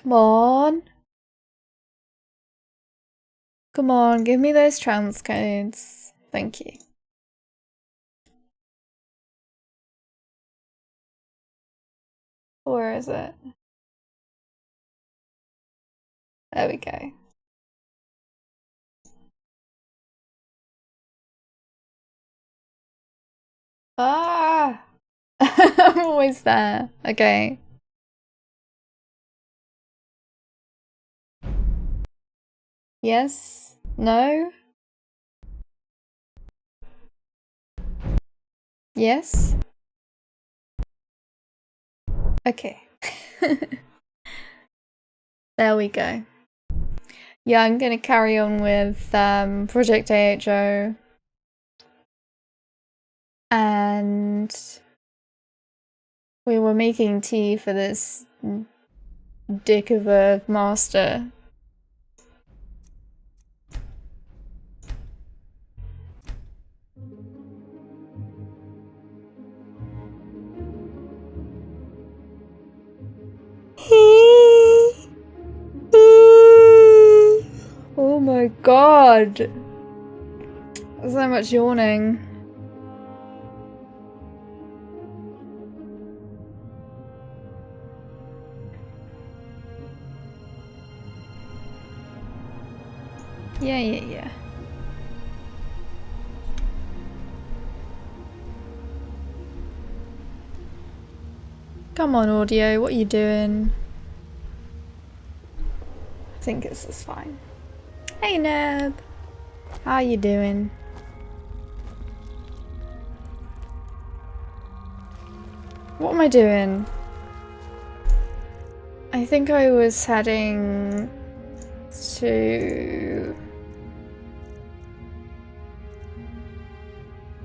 Come on. Come on, give me those trans codes. Thank you. Where is it? There we go. Ah! I'm always there. Okay. Yes? No? Yes? Okay. There we go. Yeah, I'm gonna carry on with Project AHO. And we were making tea for this dick of a master. Oh my god. So much yawning. Yeah. Come on, audio, what are you doing? I think this is fine. Hey, Neb. How you doing? What am I doing? I think I was heading to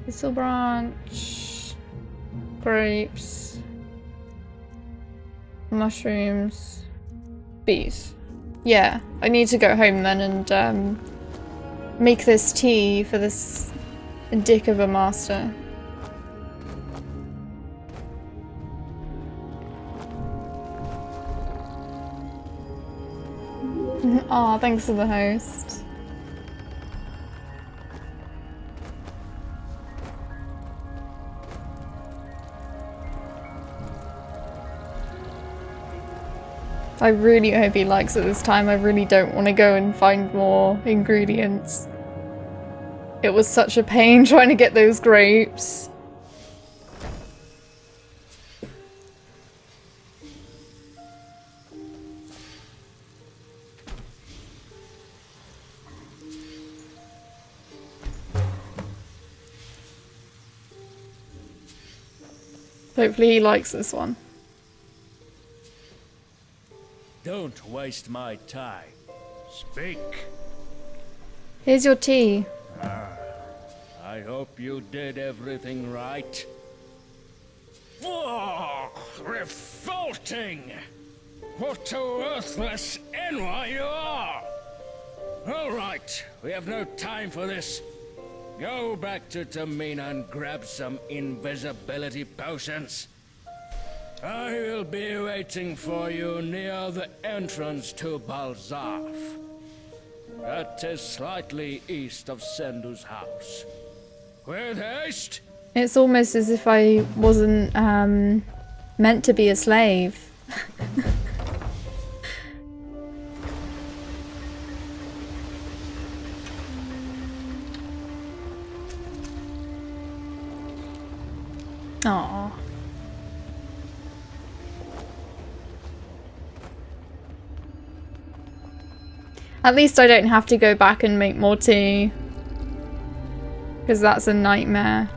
Thistle Branch, grapes, mushrooms, bees. Yeah, I need to go home then and make this tea for this dick of a master. Aw, thanks for the host. I really hope he likes it this time. I really don't want to go and find more ingredients. It was such a pain trying to get those grapes. Hopefully he likes this one. Don't waste my time. Speak. Here's your tea. I hope you did everything right. Oh, revolting! What a worthless NY you are! All right, we have no time for this. Go back to Tamina and grab some invisibility potions. I will be waiting for you near the entrance to Balzaf. That is slightly east of Sendu's house. With haste! It's almost as if I wasn't meant to be a slave. Aww. At least I don't have to go back and make more tea. Because that's a nightmare.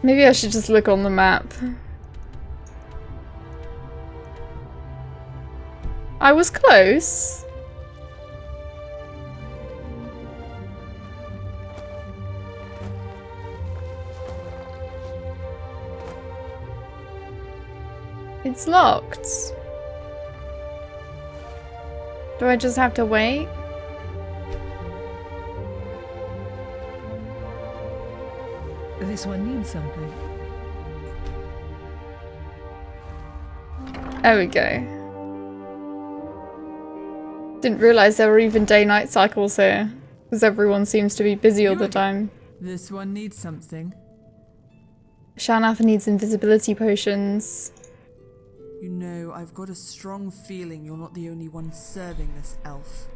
Maybe I should just look on the map. I was close. It's locked. Do I just have to wait? This one needs something. There we go. Didn't realise there were even day-night cycles here, because everyone seems to be busy all the time. This one needs something. Shanath needs invisibility potions. You know, I've got a strong feeling you're not the only one serving this elf.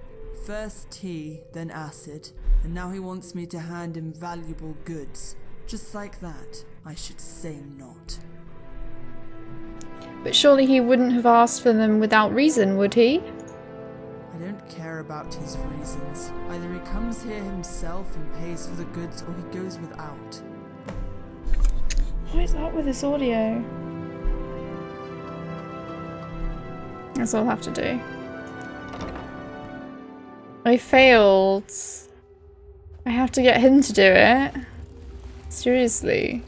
First tea, then acid, and now he wants me to hand him valuable goods. Just like that, I should say not. But surely he wouldn't have asked for them without reason, would he? I don't care about his reasons. Either he comes here himself and pays for the goods, or he goes without. What is up with this audio? That's all I'll have to do. I failed. I have to get him to do it. Seriously.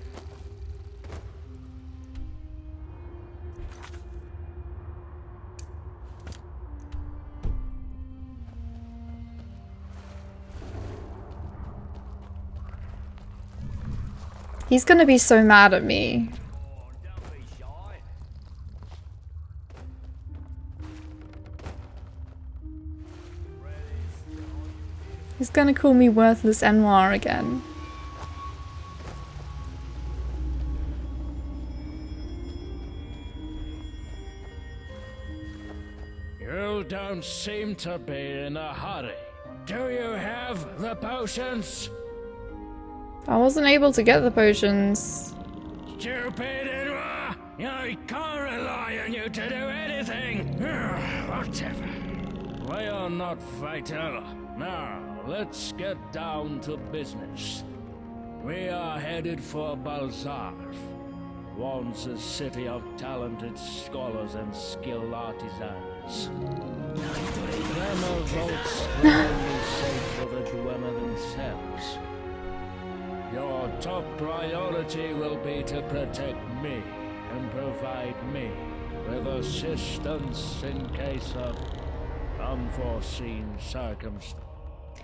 He's gonna be so mad at me. He's gonna call me worthless Enwar again. You don't seem to be in a hurry. Do you have the potions? I wasn't able to get the potions. Stupid Enwa! I can't rely on you to do anything! Whatever. We are not vital. Now, let's get down to business. We are headed for Balzarf, once a city of talented scholars and skilled artisans. Dwemer votes were only safe for the Dwemer themselves. Your top priority will be to protect me and provide me with assistance in case of unforeseen circumstances.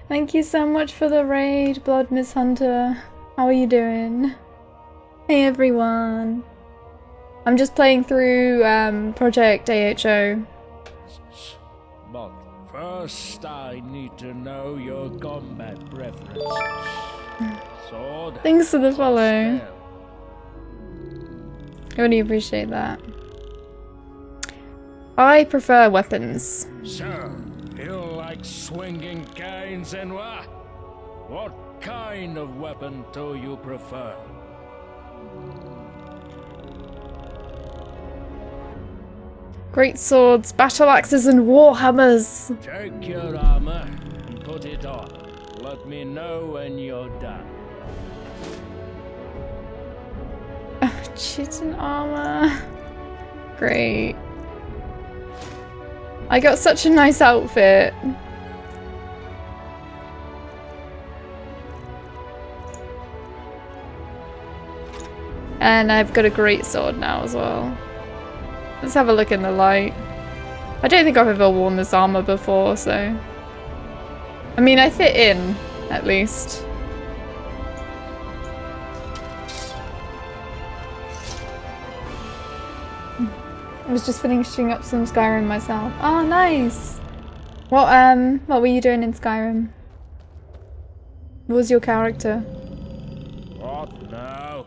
Thank you so much for the raid, Blood Miss Hunter. How are you doing? Hey everyone. I'm just playing through Project AHO. But first I need to know your combat preferences. Sword. Thanks for the follow. I Spell. really appreciate that. I prefer weapons. So, you like swinging canes and what? What kind of weapon do you prefer? Great swords, battle axes, and war hammers. Take your armor and put it on. Let me know when you're done. Chitin armor. Great. I got such a nice outfit. And I've got a great sword now as well. Let's have a look in the light. I don't think I've ever worn this armor before, so... I mean, I fit in, at least. I was just finishing up some Skyrim myself. Oh, nice! What were you doing in Skyrim? What was your character? What now?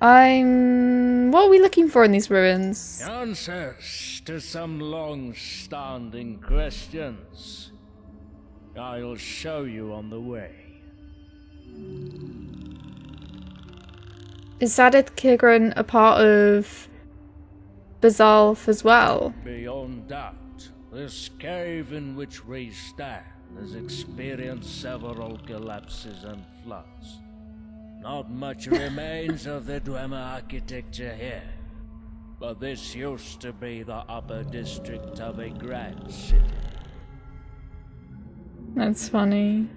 What are we looking for in these ruins? Answers to some long-standing questions. I'll show you on the way. Is Sadith Kigran a part of Bazalf as well? Beyond doubt, this cave in which we stand has experienced several collapses and floods. Not much remains of the Dwemer architecture here, but this used to be the upper district of a grand city. That's funny.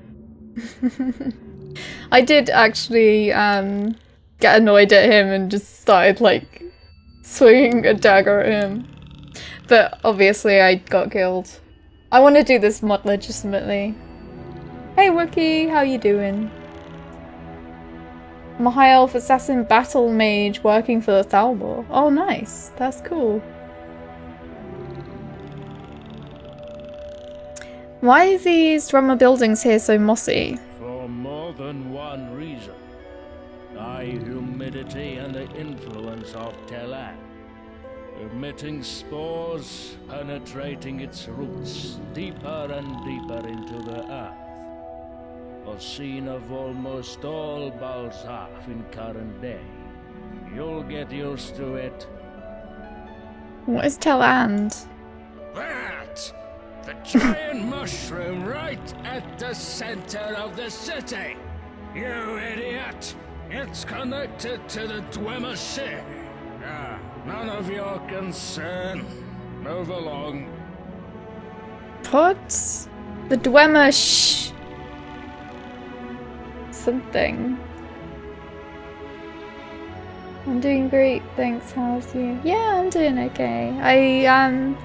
I did actually get annoyed at him and just started like swinging a dagger at him. But obviously I got killed. I want to do this mod legitimately. Hey Wookie, how you doing? I'm a high elf assassin battle mage working for the Thalmor. Oh, nice. That's cool. Why are these drummer buildings here so mossy? For more than one reason. High humidity and the influence of Telan. Emitting spores, penetrating its roots deeper and deeper into the earth. A scene of almost all Balzaf in current day. You'll get used to it. What is Teland? That! The giant mushroom right at the center of the city! You idiot! It's connected to the Dwemer ship. Ah, none of your concern. Move along. What? The Dwemer something. I'm doing great, thanks. How's you? Yeah, I'm doing okay. I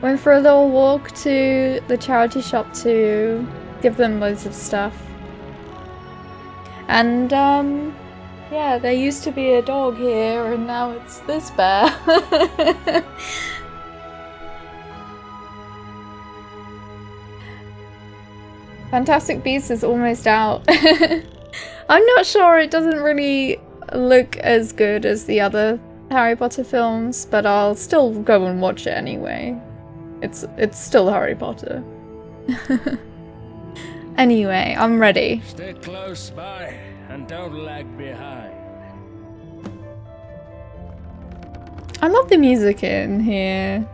went for a little walk to the charity shop to give them loads of stuff. And yeah, there used to be a dog here and now it's this bear. Fantastic Beasts is almost out. I'm not sure, it doesn't really look as good as the other Harry Potter films, but I'll still go and watch it anyway. It's still Harry Potter. Anyway, I'm ready. Stay close by and don't lag behind. I love the music in here.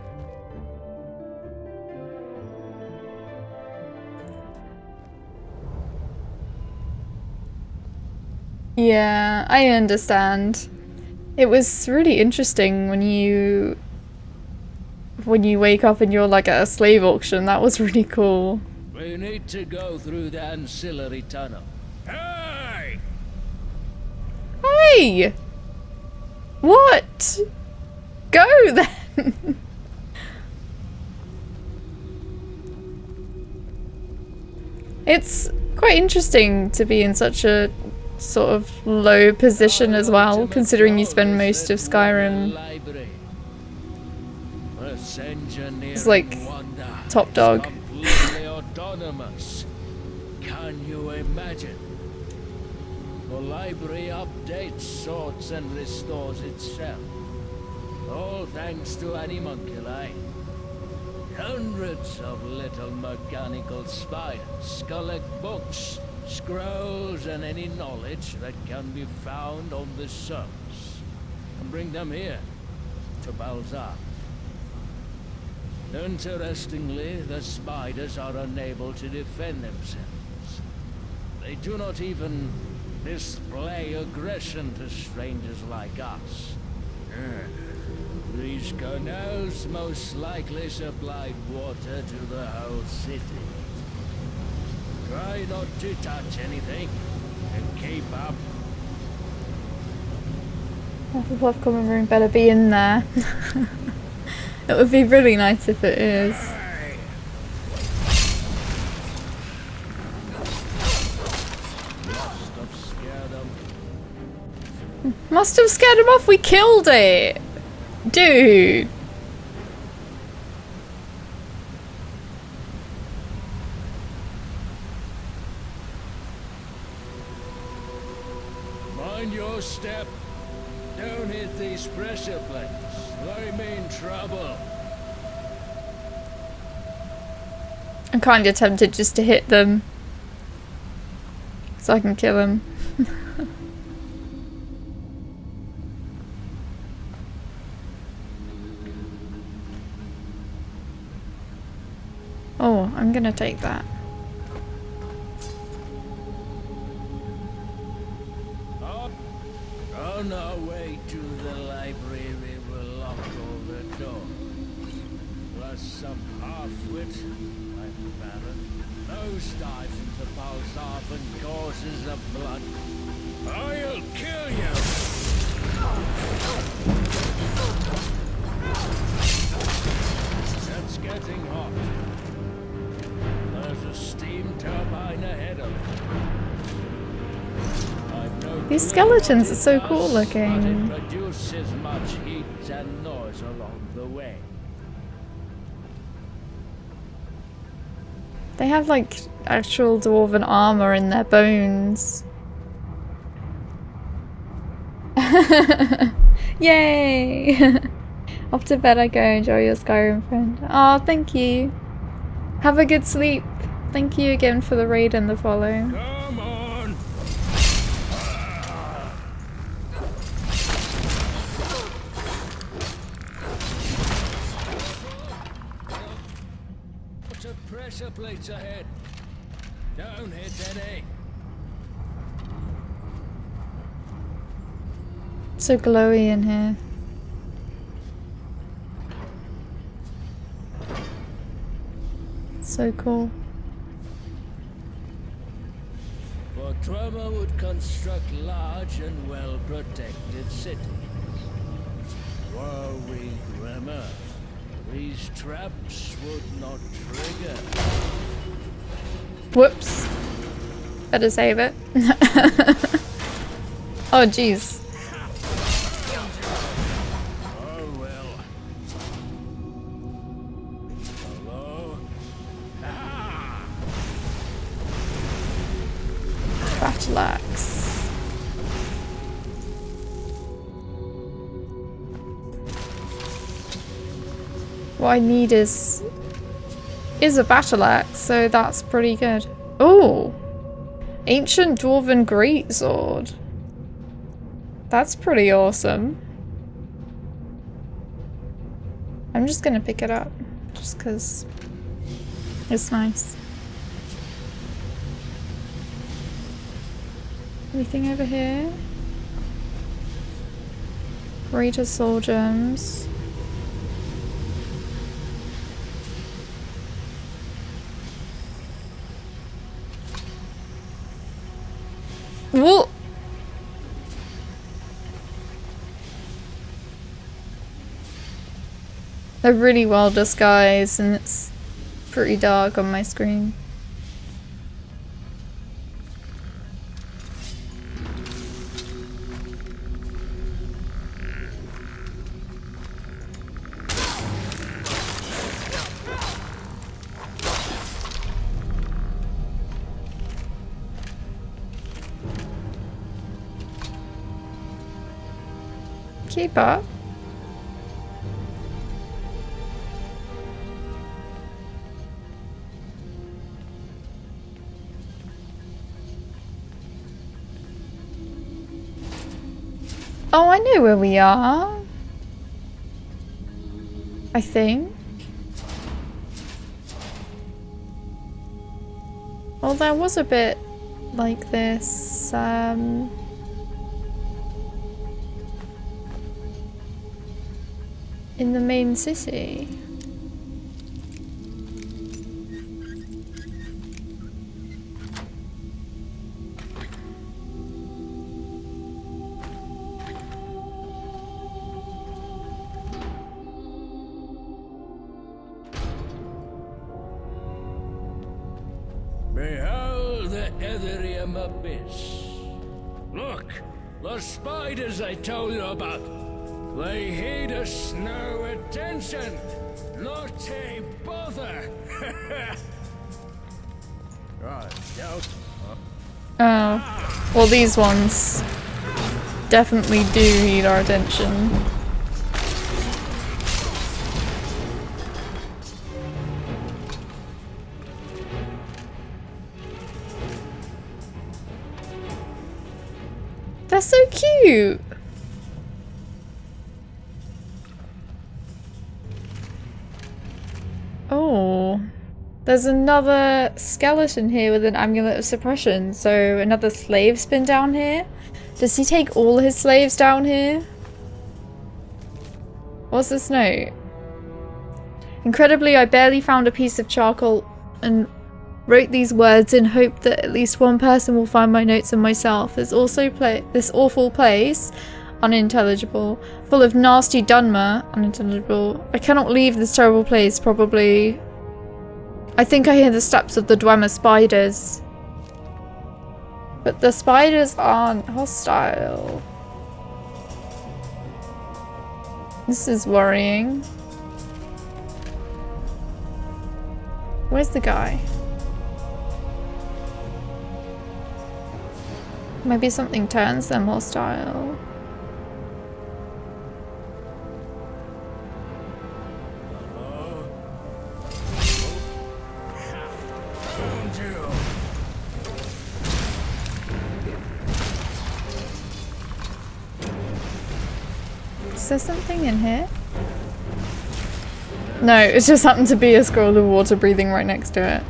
Yeah, I understand. It was really interesting when you wake up and you're like at a slave auction. That was really cool. We need to go through the ancillary tunnel. Hey! Hey! What? Go then! It's quite interesting to be in such a sort of low position as well, considering you spend most of Skyrim as like top dog. Completely autonomous. Can you imagine? The library updates, sorts and restores itself. All thanks to animunculi. Hundreds of little mechanical spiders collect books, scrolls and any knowledge that can be found on the surface, and bring them here, to Balzaf. Interestingly, the spiders are unable to defend themselves. They do not even display aggression to strangers like us. These canals most likely supplied water to the whole city. Try not to touch anything, and keep up. Hufflepuff common room better be in there. It would be really nice if it is. Must have scared him off, we killed it! Dude! Mind your step. Don't hit these pressure plates. They mean trouble. I'm kind of tempted just to hit them. So I can kill him. Oh, I'm gonna take that. On our way to the library, we will lock all the doors. Plus some half-wit, like Baron, nose dives into Balzaf and causes of blood. I'll kill you! It's getting hot. There's a steam turbine ahead of us. I've no These skeletons are so cool But looking. it produces much heat and noise along the way. They have like actual dwarven armor in their bones. Yay! Off to bed I go. Enjoy your Skyrim friend. Oh, thank you. Have a good sleep. Thank you again for the raid and the follow. Come on! Put a pressure plates ahead. Don't hit any. So glowy in here. So cool. For Troma would construct large and well-protected cities. Were we grimmer, these traps would not trigger. Whoops. Better save it. Oh jeez. Oh well. Hello? Ah! Battle axe. What I need is a battle axe, so that's pretty good. Oh, ancient dwarven greatsword. That's pretty awesome. I'm just gonna pick it up, just because it's nice. Anything over here? Greater soul gems. Whoa! They're really well disguised and it's pretty dark on my screen. Keep up. Oh, I know where we are. I think. Well, there was a bit like this, in the main city. Behold the Etherium Abyss. Look, the spiders I told you about. They heed us no attention. Not a bother. Right, go. Oh. Well, these ones definitely do need our attention. They're so cute! Oh. There's another skeleton here with an amulet of suppression, so another slave's been down here. Does he take all his slaves down here? What's this note? Incredibly, I barely found a piece of charcoal and wrote these words in hope that at least one person will find my notes and myself. There's also this awful place, unintelligible, full of nasty Dunmer, unintelligible. I cannot leave this terrible place, probably. I think I hear the steps of the Dwemer spiders. But the spiders aren't hostile. This is worrying. Where's the guy? Maybe something turns them hostile. Is there something in here? No, it just happened to be a scroll of water breathing right next to it.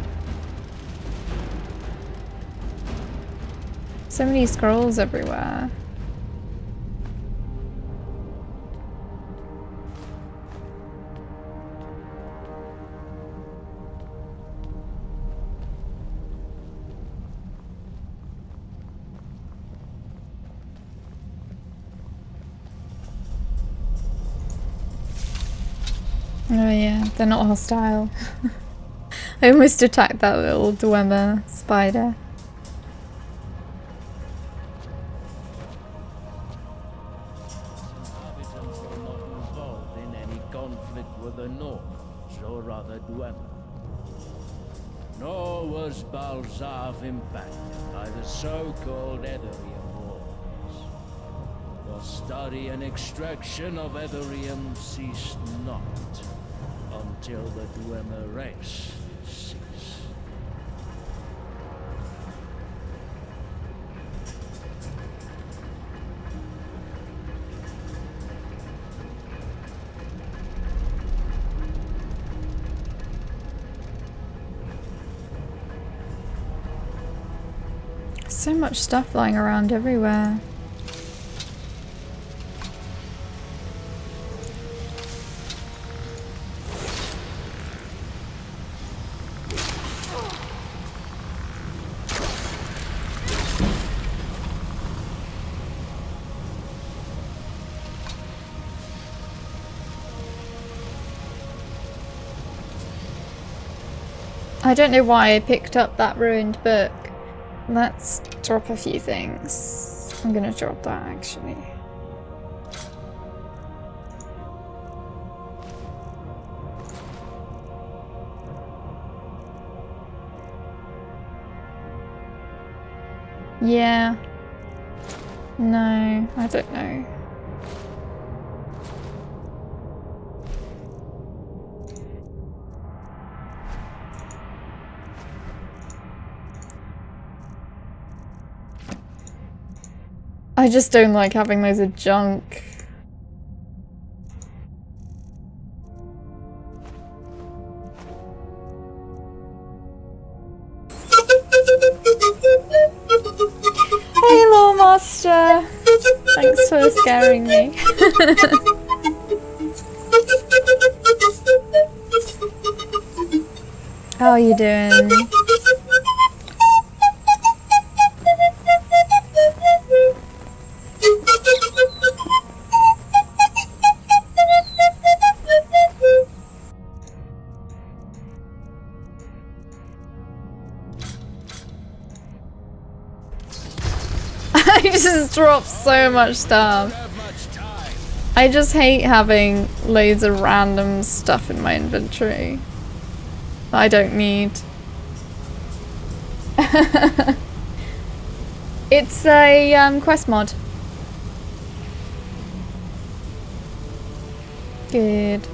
So many scrolls everywhere. Oh yeah, they're not hostile. I almost attacked that little Dwemer spider. Inhabitants were not involved in any conflict with the Normans or other Dwemer. Nor was Balzav impacted by the so-called Etherium wars. The study and extraction of Etherium ceased not until the Dwemer race ceased. So much stuff lying around everywhere. I don't know why I picked up that ruined book. Let's drop a few things. I'm gonna drop that actually. Yeah. No, I don't know. I just don't like having loads of junk. Hey, Lore Master! Thanks for scaring me. How are you doing? I just dropped so much stuff. I just hate having loads of random stuff in my inventory that I don't need. It's a quest mod. Good.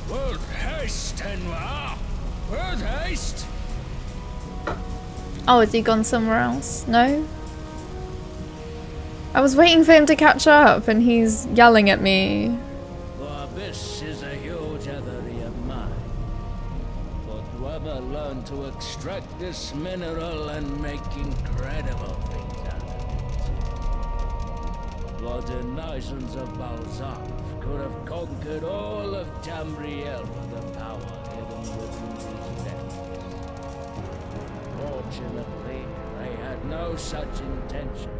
With haste, Enwa! With haste! Oh, has he gone somewhere else? No? I was waiting for him to catch up and he's yelling at me. The abyss is a huge Etherium mine. But whoever learned to extract this mineral and make incredible things out of it. The denizens of Balzac could have conquered all of Tamriel with the power hidden within these depths. Fortunately, they had no such intention.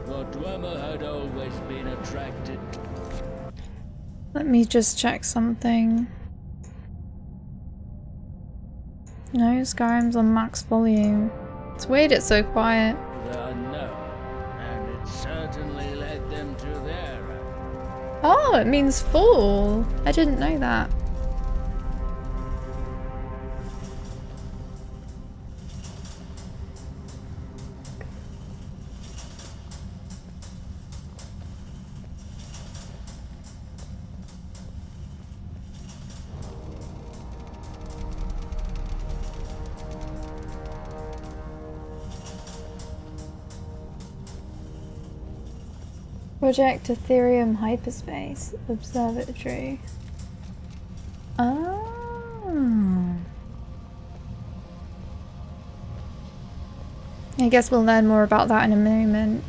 The Dwemer had always been attracted. Let me just check something. No, Skyrim's on max volume. It's weird it's so quiet. The unknown, and it certainly led them to their end. Oh, it means fall. I didn't know that. Project Ethereum Hyperspace Observatory. Oh. I guess we'll learn more about that in a moment.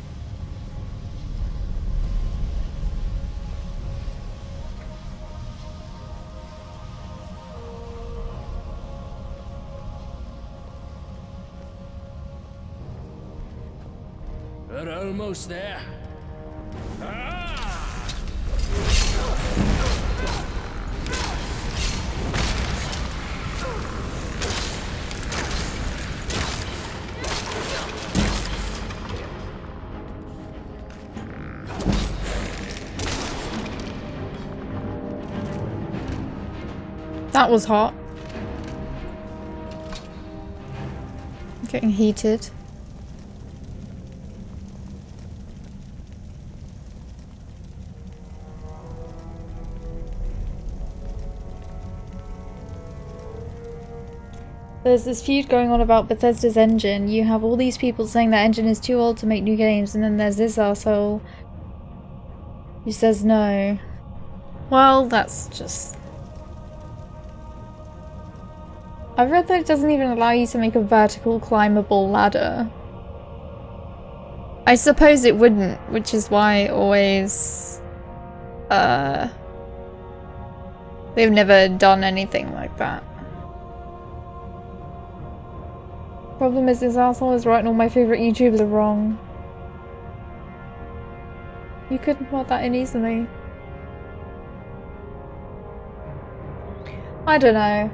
We're almost there. That was hot. Getting heated. There's this feud going on about Bethesda's engine. You have all these people saying that engine is too old to make new games, and then there's this arsehole who says no. Well, that's just... I've read that it doesn't even allow you to make a vertical climbable ladder. I suppose it wouldn't, which is why it always... they've never done anything like that. Problem is, this asshole is right and all my favourite YouTubers are wrong. You couldn't put that in easily. I don't know.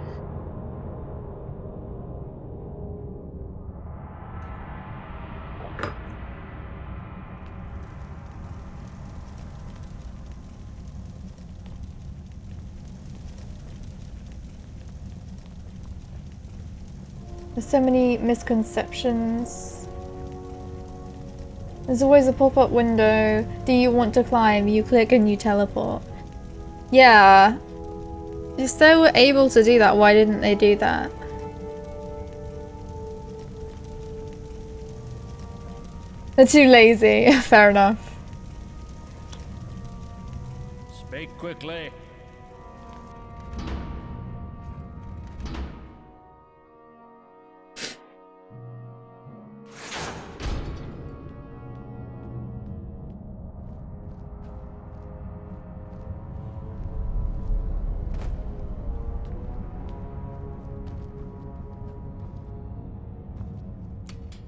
There's so many misconceptions. There's always a pop-up window. Do you want to climb? You click and you teleport. Yeah. If they were able to do that, why didn't they do that? They're too lazy. Fair enough. Speak quickly.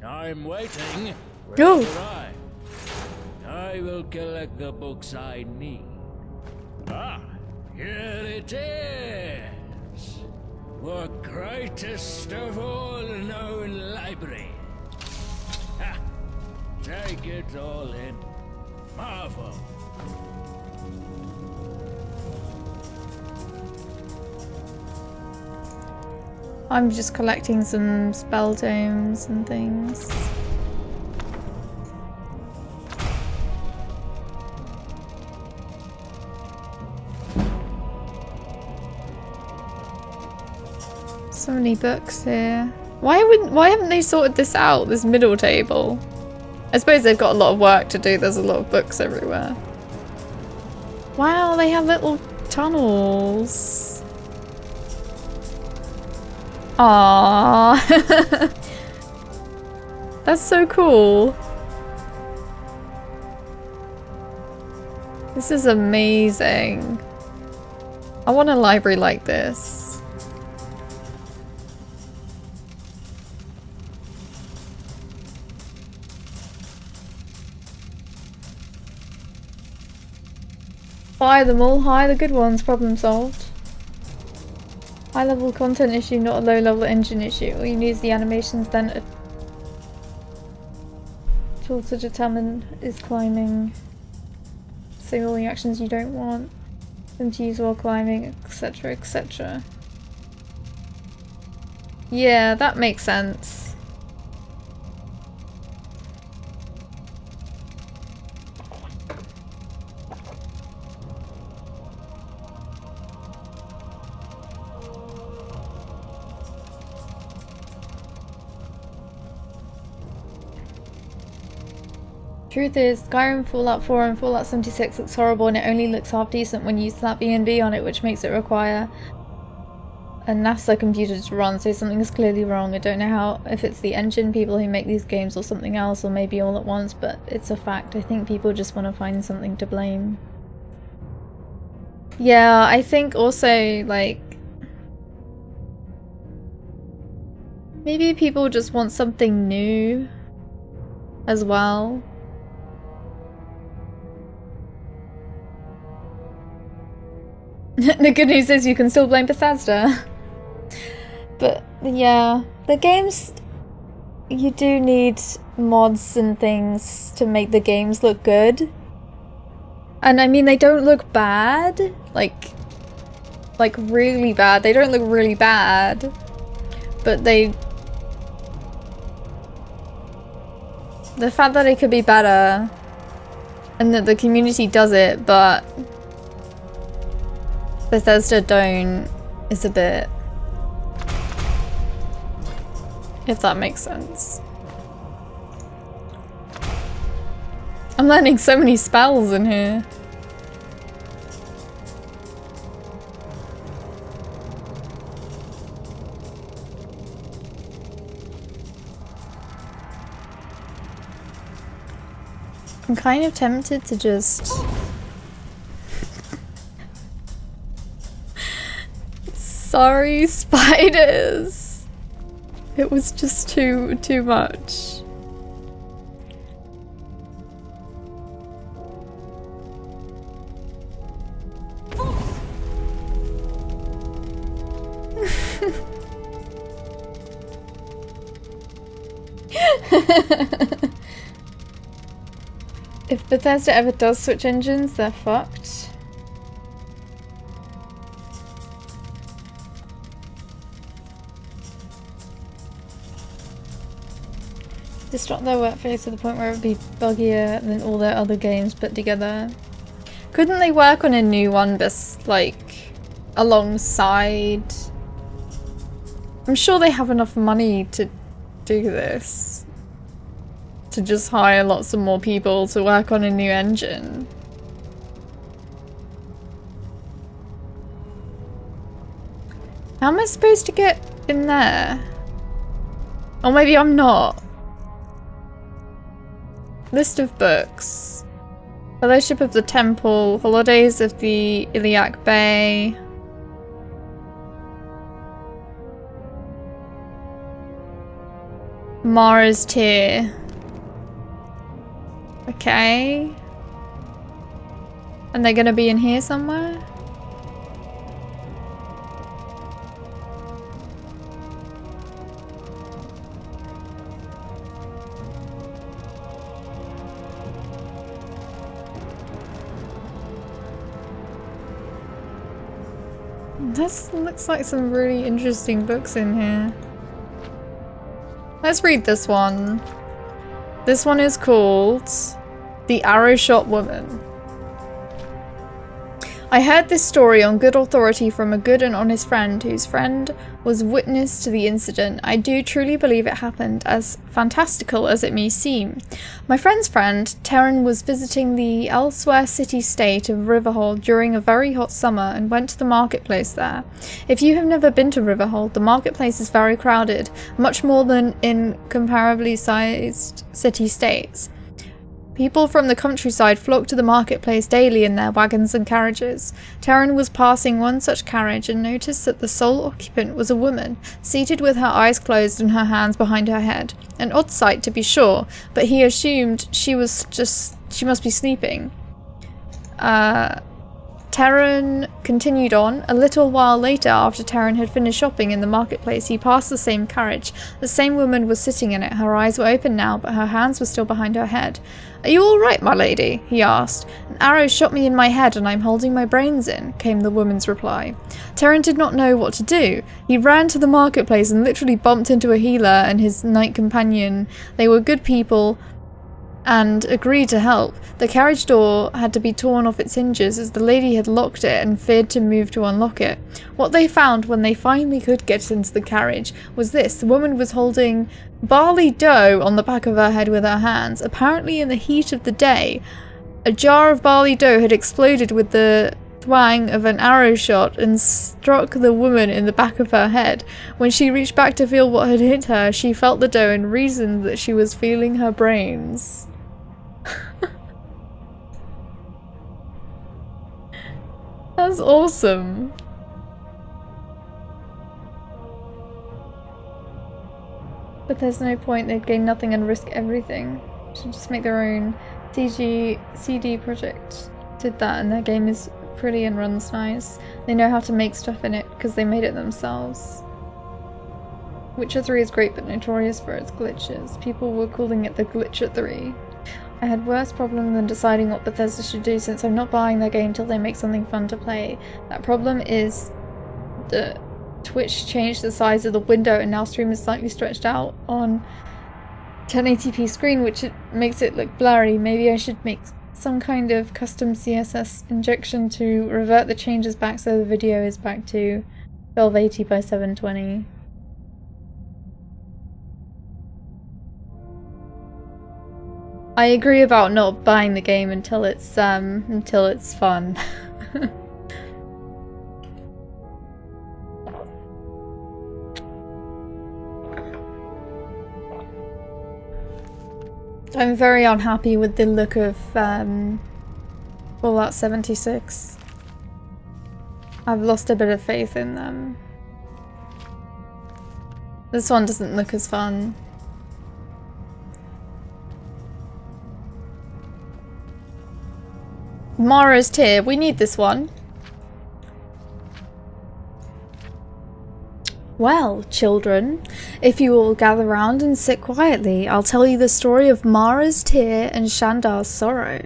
I'm waiting. Go. I will collect the books I need. Ah, here it is. The greatest of all known libraries. Ha! Take it all in. Marvel. I'm just collecting some spell tomes and things. So many books here. Why haven't they sorted this out, this middle table? I suppose they've got a lot of work to do, there's a lot of books everywhere. Wow, they have little tunnels. Aww. That's so cool. This is amazing. I want a library like this. Buy them all, hire the good ones, problem solved. High level content issue, not a low level engine issue. All you need is the animations, then a tool to determine is climbing. Say all the actions you don't want them to use while climbing, etc, etc. Yeah, that makes sense. Truth is, Skyrim, Fallout 4 and Fallout 76 looks horrible and it only looks half decent when you slap B&B on it, which makes it require a NASA computer to run, so something is clearly wrong. I don't know how, if it's the engine, people who make these games, or something else, or maybe all at once, but it's a fact. I think people just want to find something to blame. Yeah, I think also, like, maybe people just want something new as well. The good news is you can still blame Bethesda. But yeah, the games, you do need mods and things to make the games look good. And I mean, they don't look bad, like really bad. They don't look really bad, but the fact that it could be better and that the community does it, but Bethesda don't, is a bit, if that makes sense. I'm learning so many spells in here. I'm kind of tempted to just sorry, spiders. It was just too much. If Bethesda ever does switch engines, they're fucked. Disrupt their workflow to the point where it would be buggier than all their other games put together. Couldn't they work on a new one, just like alongside? I'm sure they have enough money to do this. To just hire lots of more people to work on a new engine. How am I supposed to get in there? Or maybe I'm not. List of books. Fellowship of the Temple, Holidays of the Iliac Bay. Mara's Tear. Okay. And they're gonna be in here somewhere? This looks like some really interesting books in here. Let's read this one. This one is called The Arrow Shot Woman. I heard this story on good authority from a good and honest friend whose friend was witness to the incident. I do truly believe it happened, as fantastical as it may seem. My friend's friend, Taryn, was visiting the elsewhere city-state of Riverhold during a very hot summer and went to the marketplace there. If you have never been to Riverhold, the marketplace is very crowded, much more than in comparably sized city-states. People from the countryside flocked to the marketplace daily in their wagons and carriages. Taryn was passing one such carriage and noticed that the sole occupant was a woman, seated with her eyes closed and her hands behind her head. An odd sight, to be sure, but he assumed she must be sleeping. Taryn Terran continued on. A little while later, after Terran had finished shopping in the marketplace, he passed the same carriage. The same woman was sitting in it. Her eyes were open now, but her hands were still behind her head. "Are you all right, my lady?" he asked. "An arrow shot me in my head and I'm holding my brains in," came the woman's reply. Terran did not know what to do. He ran to the marketplace and literally bumped into a healer and his knight companion. They were good people and agreed to help. The carriage door had to be torn off its hinges as the lady had locked it and feared to move to unlock it. What they found when they finally could get into the carriage was this. The woman was holding barley dough on the back of her head with her hands. Apparently in the heat of the day, a jar of barley dough had exploded with the thwang of an arrow shot and struck the woman in the back of her head. When she reached back to feel what had hit her, she felt the dough and reasoned that she was feeling her brains. That's awesome. But there's no point, they'd gain nothing and risk everything. Should just make their own. CD Projekt did that and their game is pretty and runs nice. They know how to make stuff in it because they made it themselves. Witcher 3 is great but notorious for its glitches. People were calling it the Glitcher 3. I had worse problem than deciding what Bethesda should do since I'm not buying their game till they make something fun to play. That problem is that Twitch changed the size of the window and now stream is slightly stretched out on 1080p screen, which makes it look blurry. Maybe I should make some kind of custom CSS injection to revert the changes back so the video is back to 1280 by 720. I agree about not buying the game until it's fun. I'm very unhappy with the look of Fallout 76. I've lost a bit of faith in them. This one doesn't look as fun. Mara's Tear, we need this one. Well, children, if you all gather round and sit quietly, I'll tell you the story of Mara's Tear and Shandar's Sorrow.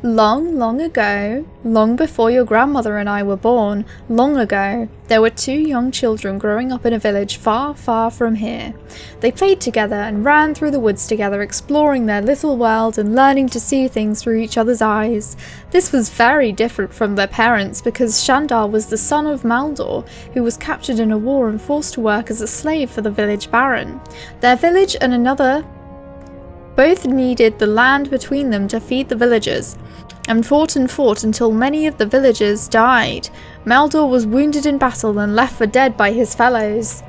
Long, long ago, long before your grandmother and I were born, long ago, there were two young children growing up in a village far, far from here. They played together and ran through the woods together, exploring their little world and learning to see things through each other's eyes. This was very different from their parents because Shandar was the son of Maldor, who was captured in a war and forced to work as a slave for the village baron. Their village and another both needed the land between them to feed the villagers, and fought until many of the villagers died. Maldor was wounded in battle and left for dead by his fellows.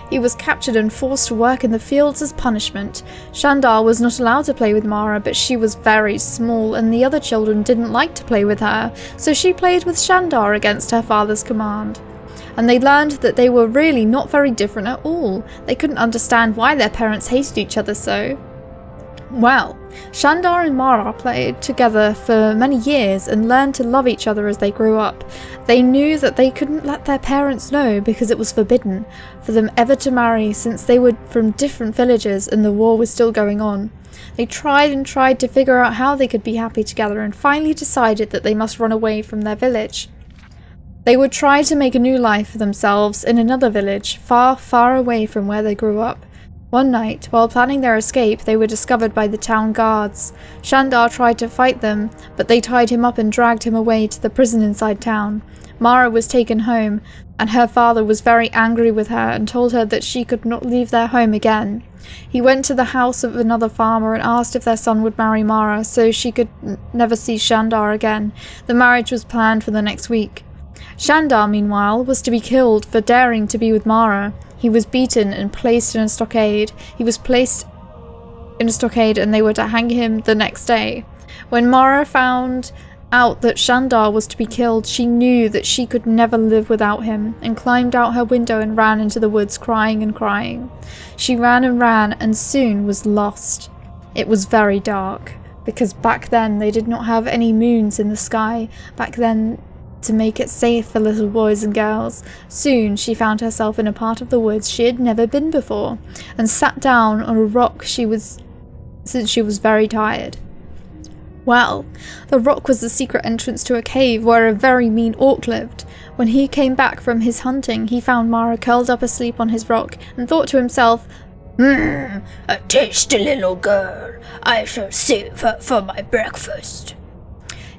He was captured and forced to work in the fields as punishment. Shandar was not allowed to play with Mara, but she was very small and the other children didn't like to play with her, so she played with Shandar against her father's command. And they learned that they were really not very different at all. They couldn't understand why their parents hated each other so. Well, Shandar and Mara played together for many years and learned to love each other as they grew up. They knew that they couldn't let their parents know because it was forbidden for them ever to marry since they were from different villages and the war was still going on. They tried and tried to figure out how they could be happy together and finally decided that they must run away from their village. They would try to make a new life for themselves in another village, far, far away from where they grew up. One night, while planning their escape, they were discovered by the town guards. Shandar tried to fight them, but they tied him up and dragged him away to the prison inside town. Mara was taken home, and her father was very angry with her and told her that she could not leave their home again. He went to the house of another farmer and asked if their son would marry Mara so she could never see Shandar again. The marriage was planned for the next week. Shandar, meanwhile, was to be killed for daring to be with Mara. He was beaten and placed in a stockade. He was placed in a stockade and they were to hang him the next day. When Mara found out that Shandar was to be killed, she knew that she could never live without him and climbed out her window and ran into the woods crying and crying. She ran and soon was lost. It was very dark because back then they did not have any moons in the sky. Back then to make it safe for little boys and girls. Soon she found herself in a part of the woods she had never been before, and sat down on a rock since she was very tired. Well, the rock was the secret entrance to a cave where a very mean orc lived. When he came back from his hunting, he found Mara curled up asleep on his rock, and thought to himself, A tasty little girl. I shall save her for my breakfast.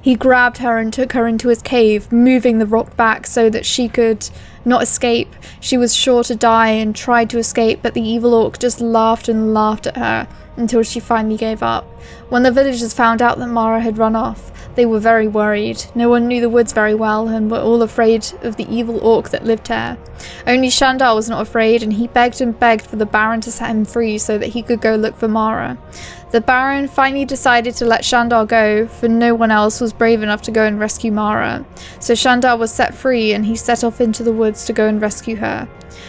He grabbed her and took her into his cave, moving the rock back so that she could not escape. She was sure to die and tried to escape, but the evil orc just laughed and laughed at her until she finally gave up. When the villagers found out that Mara had run off, they were very worried. No one knew the woods very well and were all afraid of the evil orc that lived there. Only Shandar was not afraid, and he begged and begged for the Baron to set him free so that he could go look for Mara. The Baron finally decided to let Shandar go, for no one else was brave enough to go and rescue Mara. So Shandar was set free, and he set off into the woods to go and rescue her.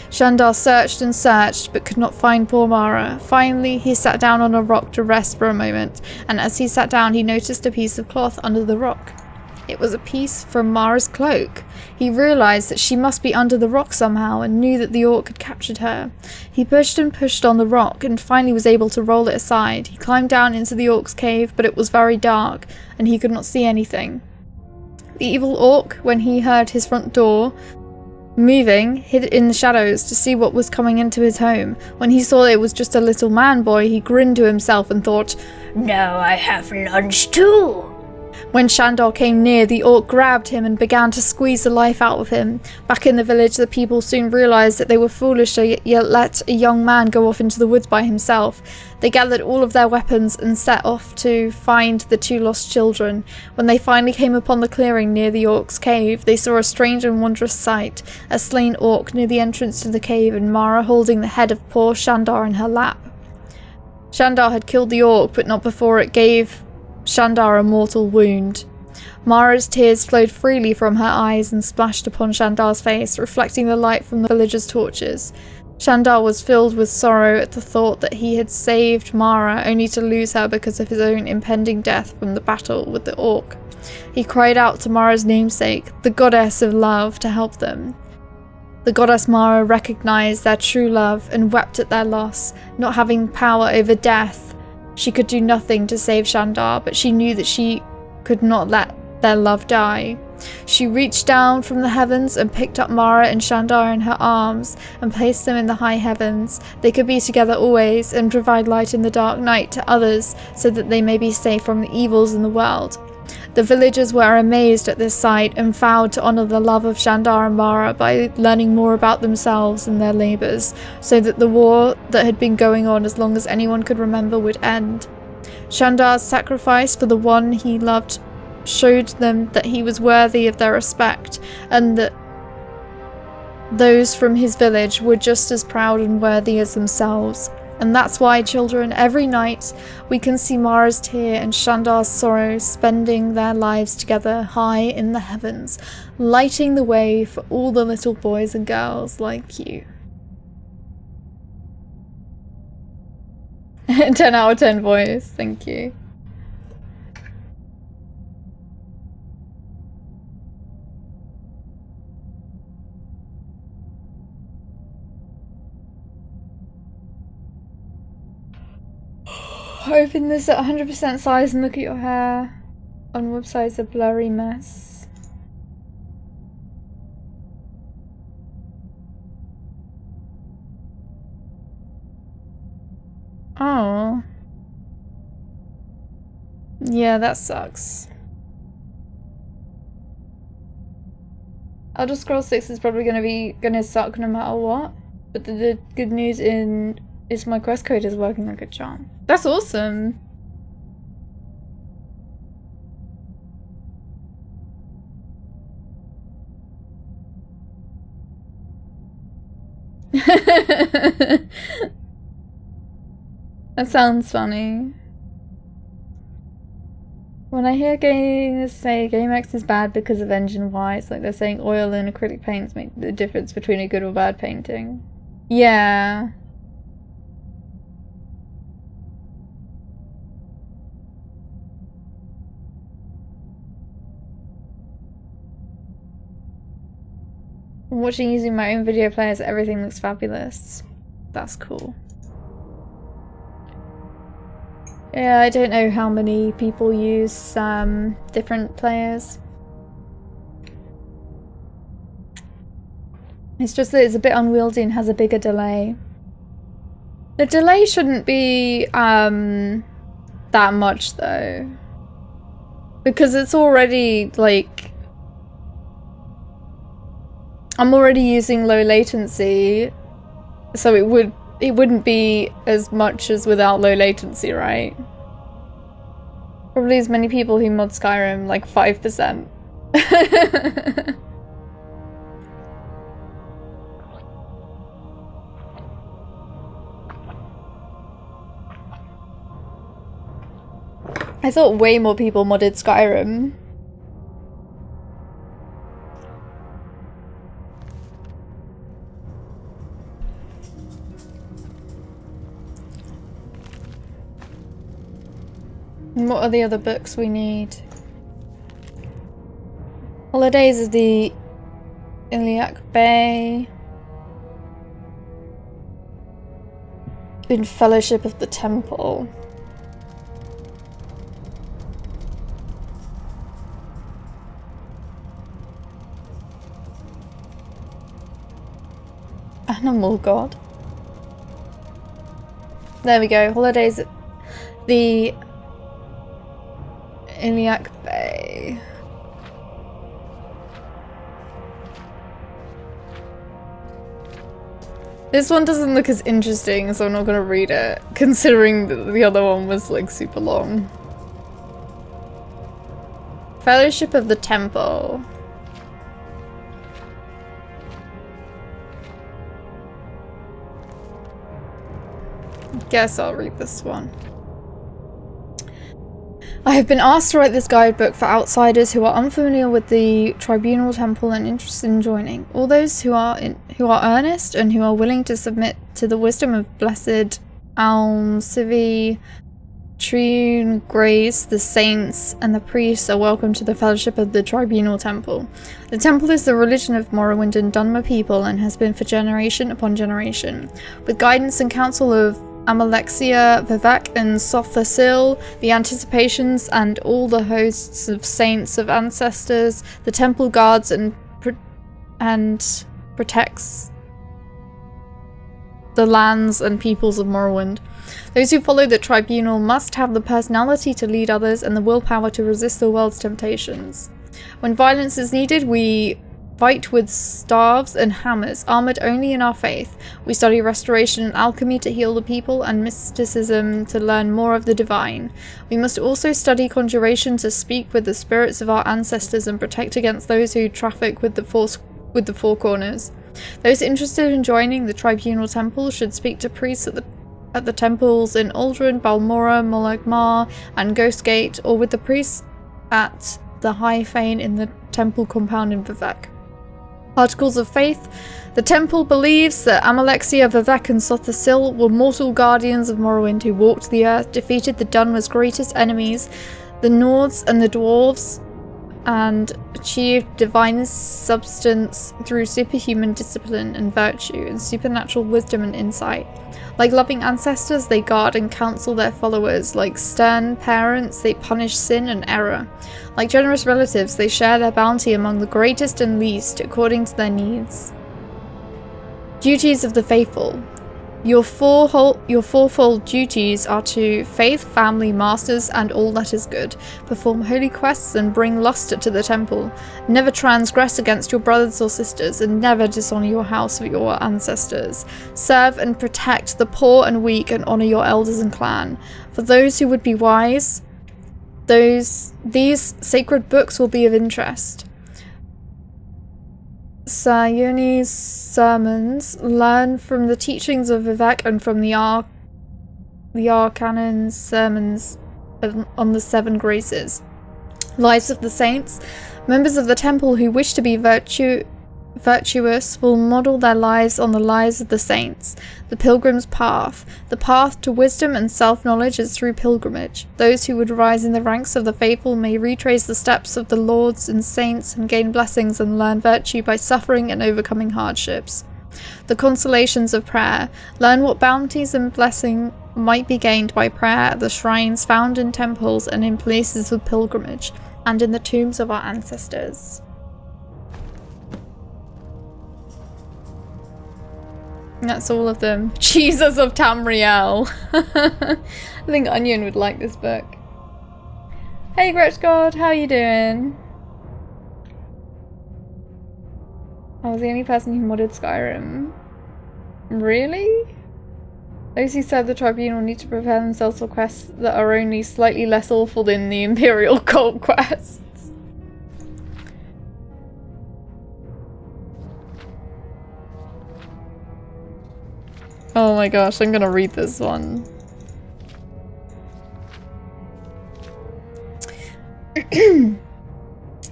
Shandar searched and searched, but could not find poor Mara. Finally, he sat down on a rock to rest for a moment, and as he sat down, he noticed a piece of cloth under the rock. It was a piece from Mara's cloak. He realised that she must be under the rock somehow, and knew that the orc had captured her. He pushed and pushed on the rock, and finally was able to roll it aside. He climbed down into the orc's cave, but it was very dark, and he could not see anything. The evil orc, when he heard his front door moving, hid in the shadows to see what was coming into his home. When he saw it was just a little man boy, he grinned to himself and thought, Now I have lunch too. When Shandar came near, the orc grabbed him and began to squeeze the life out of him. Back in the village, the people soon realised that they were foolish to let a young man go off into the woods by himself. They gathered all of their weapons and set off to find the two lost children. When they finally came upon the clearing near the orc's cave, they saw a strange and wondrous sight. A slain orc near the entrance to the cave, and Mara holding the head of poor Shandar in her lap. Shandar had killed the orc, but not before it gave Shandar a mortal wound. Mara's tears flowed freely from her eyes and splashed upon Shandar's face, reflecting the light from the villagers' torches. Shandar was filled with sorrow at the thought that he had saved Mara only to lose her because of his own impending death from the battle with the orc. He cried out to Mara's namesake, the goddess of love, to help them. The goddess Mara recognized their true love and wept at their loss, not having power over death. She could do nothing to save Shandar, but she knew that she could not let their love die. She reached down from the heavens and picked up Mara and Shandar in her arms and placed them in the high heavens. They could be together always and provide light in the dark night to others so that they may be safe from the evils in the world. The villagers were amazed at this sight and vowed to honour the love of Shandar and Mara by learning more about themselves and their labours, so that the war that had been going on as long as anyone could remember would end. Shandar's sacrifice for the one he loved showed them that he was worthy of their respect, and that those from his village were just as proud and worthy as themselves. And that's why, children, every night we can see Mara's tear and Shandar's sorrow spending their lives together high in the heavens, lighting the way for all the little boys and girls like you. 10 out of 10 voice, thank you. Open this at 100% size and look at your hair. On website's a blurry mess. Oh. Yeah, that sucks. Elder Scrolls 6 is probably gonna suck no matter what. But the good news is my quest code is working like a charm. That's awesome. That sounds funny. When I hear gamers say GameX is bad because of engine Y, it's like they're saying oil and acrylic paints make the difference between a good or bad painting. Yeah. I'm watching using my own video players. Everything looks fabulous. That's cool. Yeah, I don't know how many people use different players. It's just that it's a bit unwieldy and has a bigger delay. The delay shouldn't be that much though, because it's already like I'm already using low latency, so it wouldn't be as much as without low latency, right? Probably as many people who mod Skyrim, like 5%. I thought way more people modded Skyrim. And what are the other books we need? Holidays of the Iliac Bay. In Fellowship of the Temple. Animal God. There we go. Holidays at the Iliac Bay. This one doesn't look as interesting, so I'm not gonna read it, considering that the other one was like super long. Fellowship of the Temple. Guess I'll read this one. I have been asked to write this guidebook for outsiders who are unfamiliar with the Tribunal Temple and interested in joining. All those who are earnest and who are willing to submit to the wisdom of Blessed Almsivi, Triune Grace, the saints, and the priests are welcome to the Fellowship of the Tribunal Temple. The temple is the religion of Morrowind and Dunmer people and has been for generation upon generation. With guidance and counsel of Amalexia, Vivek, and Sothasil, the anticipations and all the hosts of saints of ancestors, the temple guards and protects the lands and peoples of Morrowind. Those who follow the tribunal must have the personality to lead others and the willpower to resist the world's temptations. When violence is needed, we fight with staves and hammers, armored only in our faith. We study restoration and alchemy to heal the people, and mysticism to learn more of the divine. We must also study conjuration to speak with the spirits of our ancestors and protect against those who traffic with the Four Corners. Those interested in joining the Tribunal Temple should speak to priests at the temples in Aldrin, Balmora, Molagmar, and Ghostgate, or with the priests at the High Fane in the temple compound in Vivek. Articles of Faith. The temple believes that Amalexia, Vivek, and Sothasil were mortal guardians of Morrowind who walked the earth, defeated the Dunmer's greatest enemies, the Nords and the Dwarves, and achieved divine substance through superhuman discipline and virtue and supernatural wisdom and insight. Like loving ancestors, they guard and counsel their followers. Like stern parents, they punish sin and error. Like generous relatives, they share their bounty among the greatest and least according to their needs. Duties of the faithful. Your fourfold duties are to faith, family, masters, and all that is good. Perform holy quests and bring luster to the temple. Never transgress against your brothers or sisters, and never dishonor your house of your ancestors. Serve and protect the poor and weak, and honor your elders and clan. For those who would be wise, these sacred books will be of interest. Sayuni's sermons learn from the teachings of Vivek and from the Arcanon's sermons on the seven graces. Lives of the saints. Members of the temple who wish to be virtuous will model their lives on the lives of the saints. The pilgrim's path. The path to wisdom and self-knowledge is through pilgrimage. Those who would rise in the ranks of the faithful may retrace the steps of the lords and saints and gain blessings and learn virtue by suffering and overcoming hardships. The consolations of prayer. Learn what bounties and blessing might be gained by prayer at the shrines found in temples and in places of pilgrimage, and in the tombs of our ancestors. And that's all of them. Jesus of Tamriel. I think Onion would like this book. Hey Gretch God, how you doing? I was the only person who modded Skyrim. Really? Those who serve the tribunal need to prepare themselves for quests that are only slightly less awful than the Imperial cult quests. Oh my gosh, I'm gonna read this one.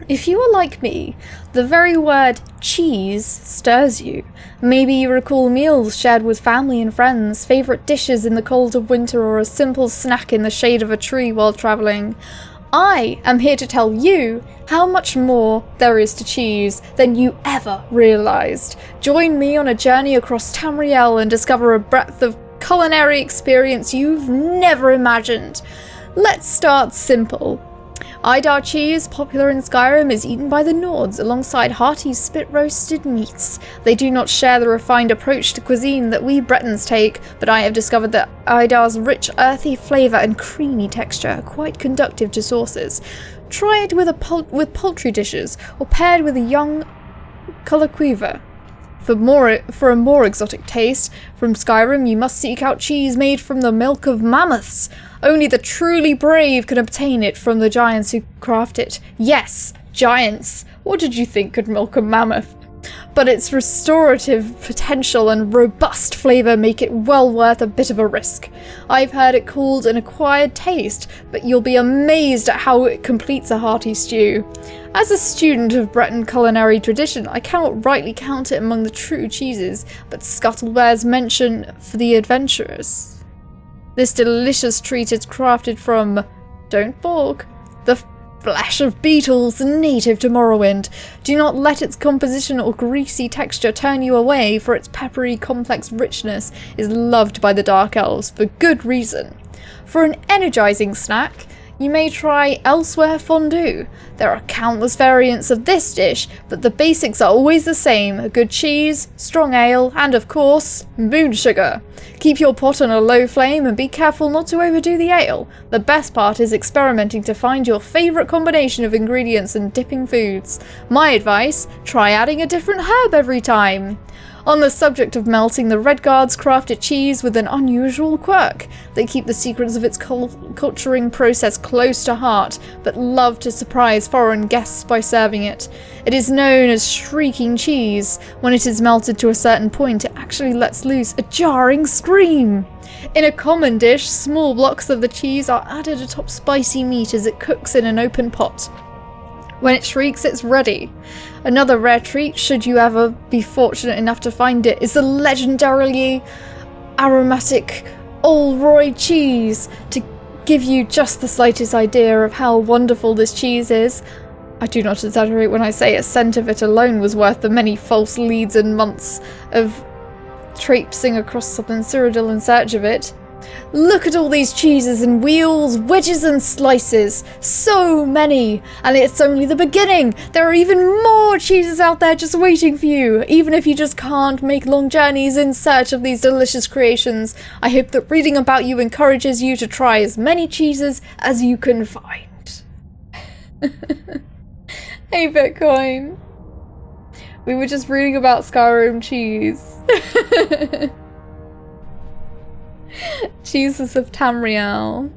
If you are like me, the very word cheese stirs you. Maybe you recall meals shared with family and friends, favourite dishes in the cold of winter, or a simple snack in the shade of a tree while travelling. I am here to tell you how much more there is to cheese than you ever realised. Join me on a journey across Tamriel and discover a breadth of culinary experience you've never imagined. Let's start simple. Idar cheese, popular in Skyrim, is eaten by the Nords alongside hearty spit-roasted meats. They do not share the refined approach to cuisine that we Bretons take, but I have discovered that Idar's rich, earthy flavour and creamy texture are quite conducive to sauces. Try it with poultry dishes, or paired with a young coloquiver. For a more exotic taste, from Skyrim you must seek out cheese made from the milk of mammoths. Only the truly brave can obtain it from the giants who craft it. Yes, giants! What did you think could milk a mammoth? But its restorative potential and robust flavour make it well worth a bit of a risk. I've heard it called an acquired taste, but you'll be amazed at how it completes a hearty stew. As a student of Breton culinary tradition, I cannot rightly count it among the true cheeses, but Scuttle bears mention for the adventurous. This delicious treat is crafted from, don't balk, the flesh of beetles native to Morrowind. Do not let its composition or greasy texture turn you away, for its peppery, complex richness is loved by the Dark Elves for good reason. For an energising snack, you may try Elsewhere fondue. There are countless variants of this dish, but the basics are always the same: a good cheese, strong ale, and of course, moon sugar. Keep your pot on a low flame and be careful not to overdo the ale. The best part is experimenting to find your favourite combination of ingredients and dipping foods. My advice, try adding a different herb every time. On the subject of melting, the Red Guards crafted cheese with an unusual quirk. They keep the secrets of its culturing process close to heart, but love to surprise foreign guests by serving it. It is known as shrieking cheese. When it is melted to a certain point, it actually lets loose a jarring scream. In a common dish, small blocks of the cheese are added atop spicy meat as it cooks in an open pot. When it shrieks, it's ready. Another rare treat, should you ever be fortunate enough to find it, is the legendarily aromatic Olroy cheese. To give you just the slightest idea of how wonderful this cheese is, I do not exaggerate when I say a scent of it alone was worth the many false leads and months of traipsing across southern Cyrodiil in search of it. Look at all these cheeses and wheels, wedges and slices. So many! And it's only the beginning! There are even more cheeses out there just waiting for you, even if you just can't make long journeys in search of these delicious creations. I hope that reading about you encourages you to try as many cheeses as you can find. Hey Bitcoin! We were just reading about Skyrim cheese. Jesus of Tamriel.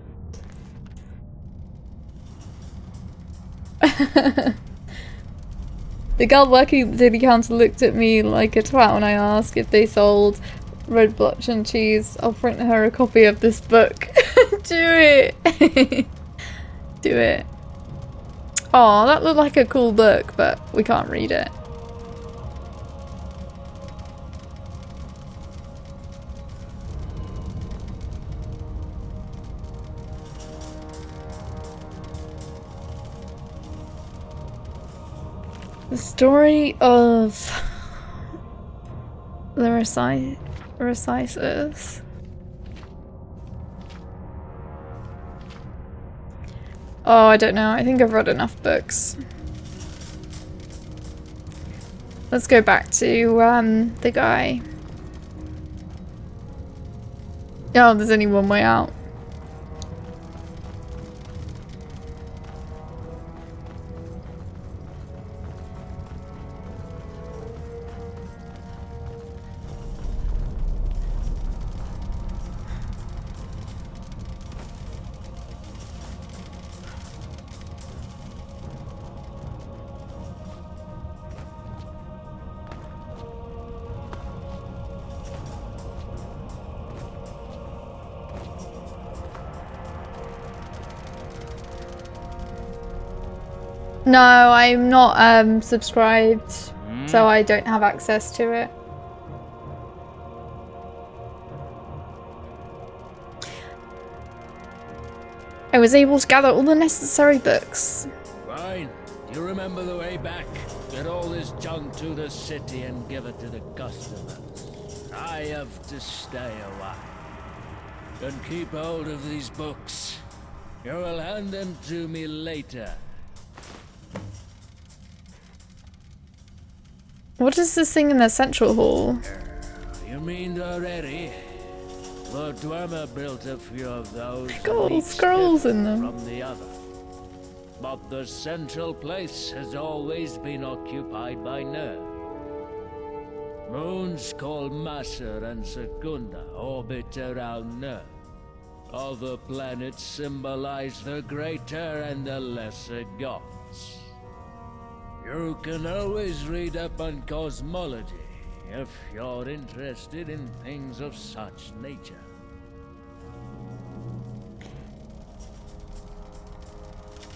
The girl working at the Daily Counter looked at me like a twat when I asked if they sold red blotched cheese. I'll print her a copy of this book. Do it! Do it. Oh, that looked like a cool book, but we can't read it. Story of the reciters. Oh, I don't know. I think I've read enough books. Let's go back to the guy. Oh, there's only one way out. No, I'm not subscribed, so I don't have access to it. I was able to gather all the necessary books. Fine. You remember the way back? Get all this junk to the city and give it to the customers. I have to stay a while. And keep hold of these books. You will hand them to me later. What is this thing in the central hall? You mean the ready? Lord Dwemer built a few of those. Got all scrolls in them. From the other. But the central place has always been occupied by Ner. Moons called Maser and Secunda orbit around Ner. Other planets symbolize the greater and the lesser gods. You can always read up on cosmology if you're interested in things of such nature.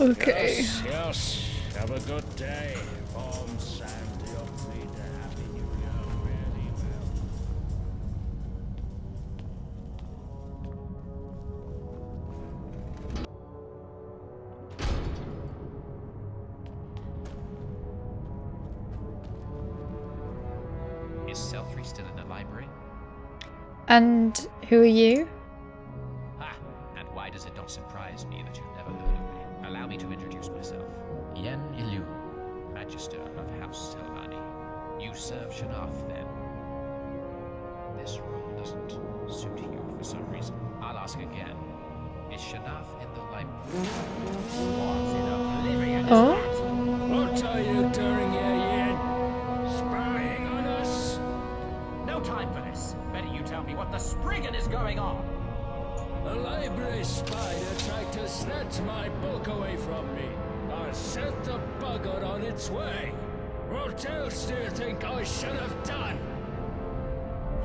Okay. Yes, yes. Have a good day. Warm sand to your feet. A happy new year. Really well. Is Selfrey still in the library? And who are you? Ha! And why does it not surprise me that you've never heard of me? Allow me to introduce myself. Yen Ilu, Magister of House Helvani. You serve Shanaf, then? This room doesn't suit you for some reason. I'll ask again. Is Shanaf in the library? Was in oblivion. Oh? What are you doing here, Yen? Spying on us? No time for this. Better you tell me what the Spriggan is going on. A library spider tried to snatch my book away from me. I sent the bugger on its way. What else do you think I should have done?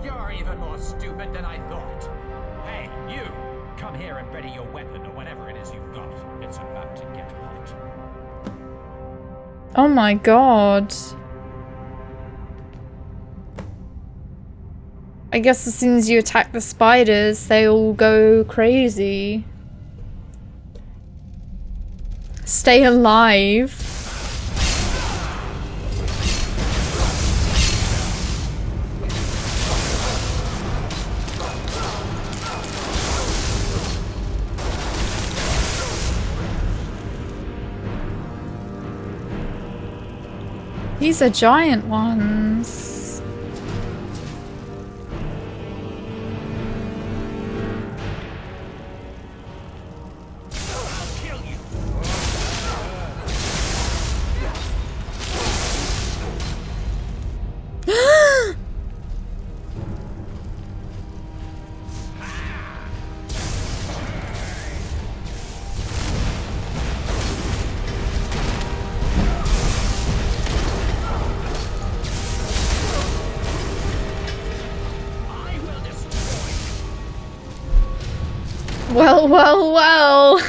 You're even more stupid than I thought. Hey, you! Come here and ready your weapon or whatever it is you've got. It's about to get hot. Oh my god. I guess as soon as you attack the spiders, they all go crazy. Stay alive. These are giant ones. Well, well, well.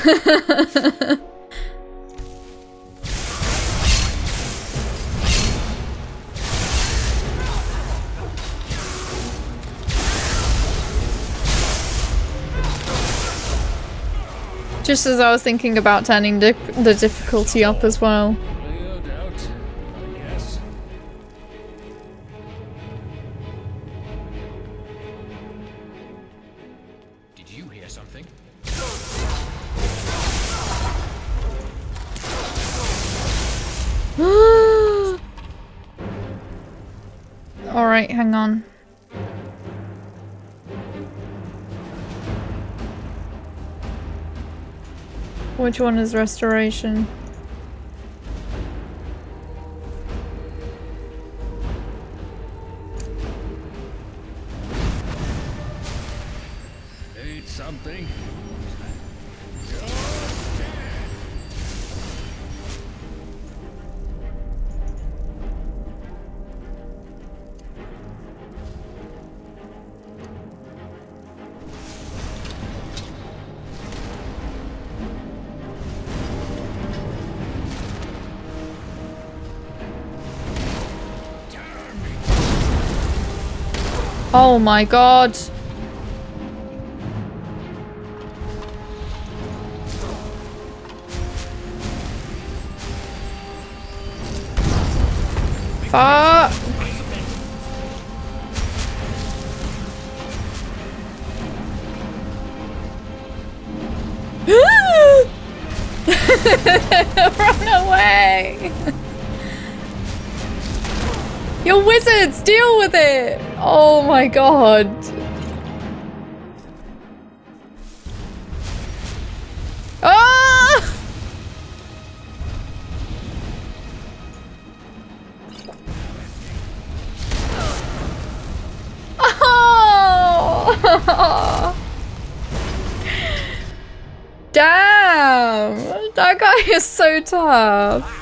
Just as I was thinking about turning the difficulty up as well. Cleared out, I guess. there something? Alright, hang on. Which one is restoration? Need something? Oh my god. Fuck. Run away. You're wizards, deal with it! Oh my god. Ah! Oh! Damn! That guy is so tough.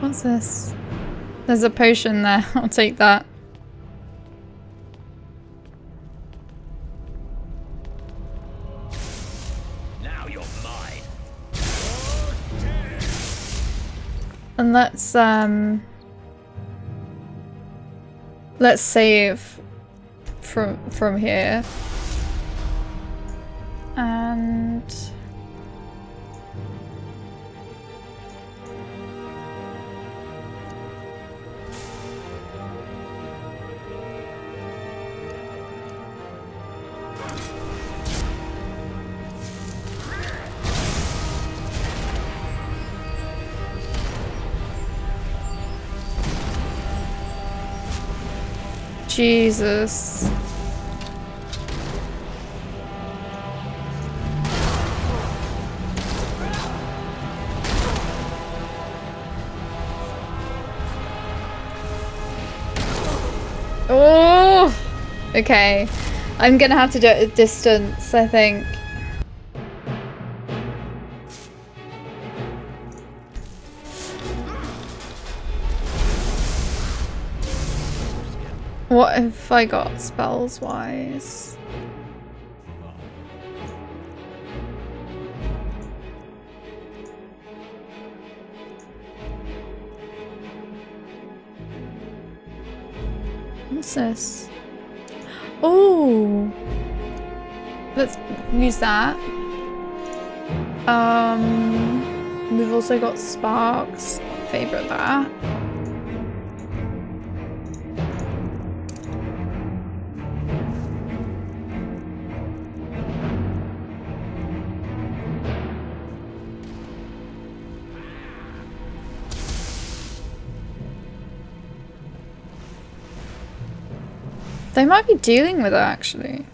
What's this? There's a potion there. I'll take that. Now you're mine. And let's save from here. And Jesus. Oh, okay. I'm gonna have to do it at distance, I think. What if I got spells wise? What's this? Oh, let's use that. We've also got sparks. Favorite that. They might be dealing with it, actually.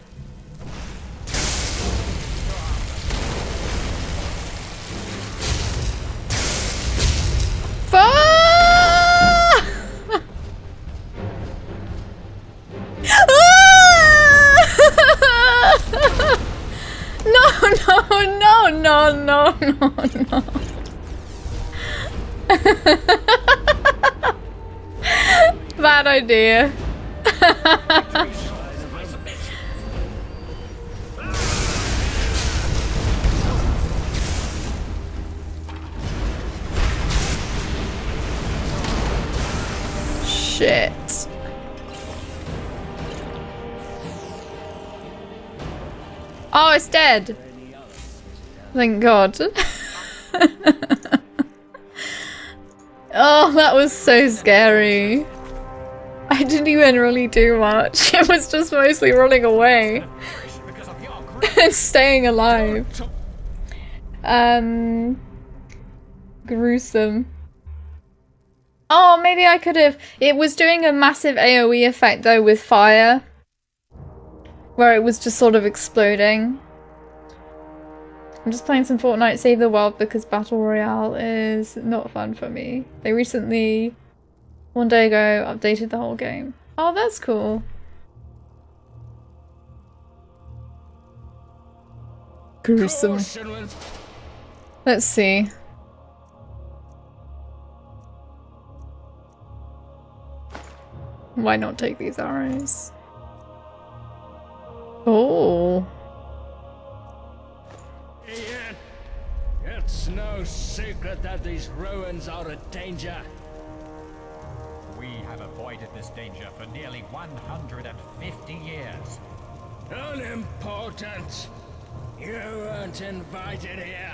No. Bad idea. Shit. Oh, it's dead. Thank God. Oh, that was so scary. I didn't even really do much. It was just mostly running away and staying alive. Gruesome. Oh, maybe I could have... It was doing a massive AoE effect though with fire. Where it was just sort of exploding. I'm just playing some Fortnite Save the World because Battle Royale is not fun for me. They recently, one day ago, updated the whole game. Oh, that's cool. Gruesome. Let's see. Why not take these arrows? Oh. Ian, it's no secret that these ruins are a danger. We have avoided this danger for nearly 150 years. Unimportant. You weren't invited here.